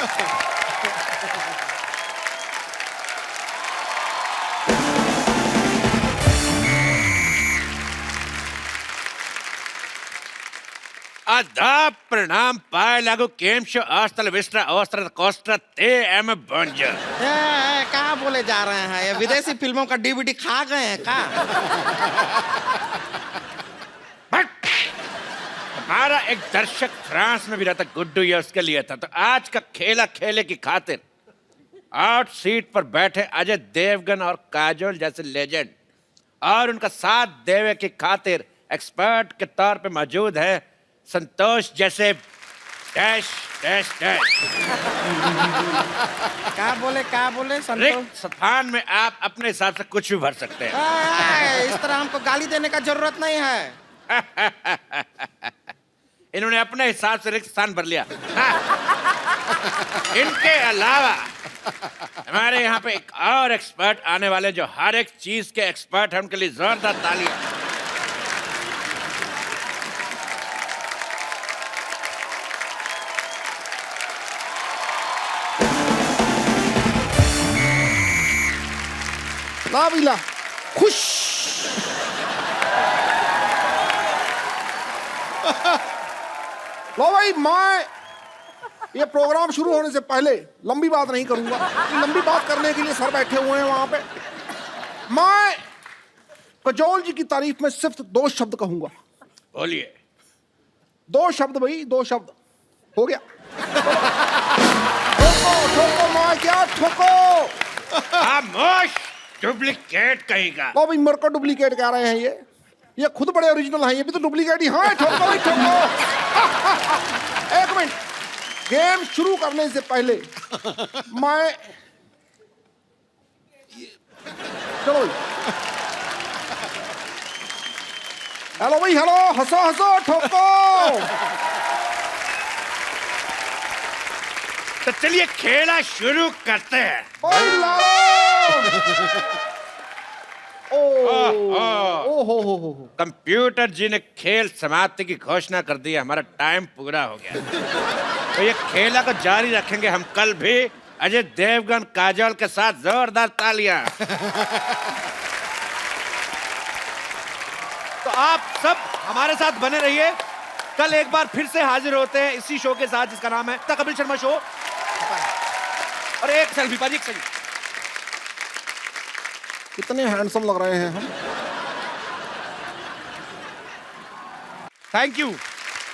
A: आदाब, प्रणाम, पाए लागू, केम शो, ऑस्ट्रल विस्ट्रा, ऑस्ट्रल कोस्ट्रा, ते एम बंजर।
E: कहाँ बोले जा रहे हैं? ये विदेशी फिल्मों का डीवीडी खा गए हैं का?
A: हमारा एक दर्शक फ्रांस में भी रहता, गुड्डू, ये उसके लिए था। तो आज का खेला खेले की खातिर आउट सीट पर बैठे अजय देवगन और काजोल जैसे लेजेंड, और उनका साथ देवे की खातिर एक्सपर्ट के तौर पे मौजूद है संतोष जैसे डैश डैश डैश।
E: क्या बोले
A: रिक्त स्थान में आप अपने हिसाब से कुछ भी भर सकते हैं।
E: इस तरह हमको गाली देने का जरूरत नहीं है।
A: इन्होंने अपने हिसाब से रिक्त स्थान भर लिया। इनके अलावा हमारे यहाँ पे एक और एक्सपर्ट आने वाले, जो हर एक चीज के एक्सपर्ट हैं। उनके लिए जोरदार तालियां।
D: लाविला खुश। लो भाई, मैं ये प्रोग्राम शुरू होने से पहले लंबी बात नहीं करूंगा। लंबी बात करने के लिए सर बैठे हुए हैं वहां पे। मैं कजोल जी की तारीफ में सिर्फ 2 शब्द कहूंगा।
A: बोलिए।
D: 2 शब्द भाई, 2 शब्द। हो गया। ठोको ठोको, मैं क्या ठोको।
A: खामोश, डुप्लीकेट कहेगा।
D: लो भाई, मेरे को डुप्लीकेट कह रहे हैं ये खुद बड़े ओरिजिनल हैं, ये भी तो डुप्लीकेट ही। हाँ, ठोको भाई ठोको। 1 मिनट, गेम शुरू करने से पहले मैं चलो भाई, हेलो भाई, हेलो, हंसो हंसो, ठोको।
A: तो चलिए खेला शुरू करते हैं।
D: भाई लाओ।
A: कंप्यूटर जी ने खेल समाप्ति की घोषणा कर दी, हमारा टाइम पूरा हो गया। तो ये खेला को जारी रखेंगे हम कल भी, अजय देवगन काजोल के साथ जोरदार तालियां। तो आप सब हमारे साथ बने रहिए, कल एक बार फिर से हाजिर होते हैं इसी शो के साथ जिसका नाम है द कपिल शर्मा शो। और एक सेल्फी पाजी, एक सेल्फी।
D: कितने हैंडसम लग रहे हैं हम।
A: Thank you.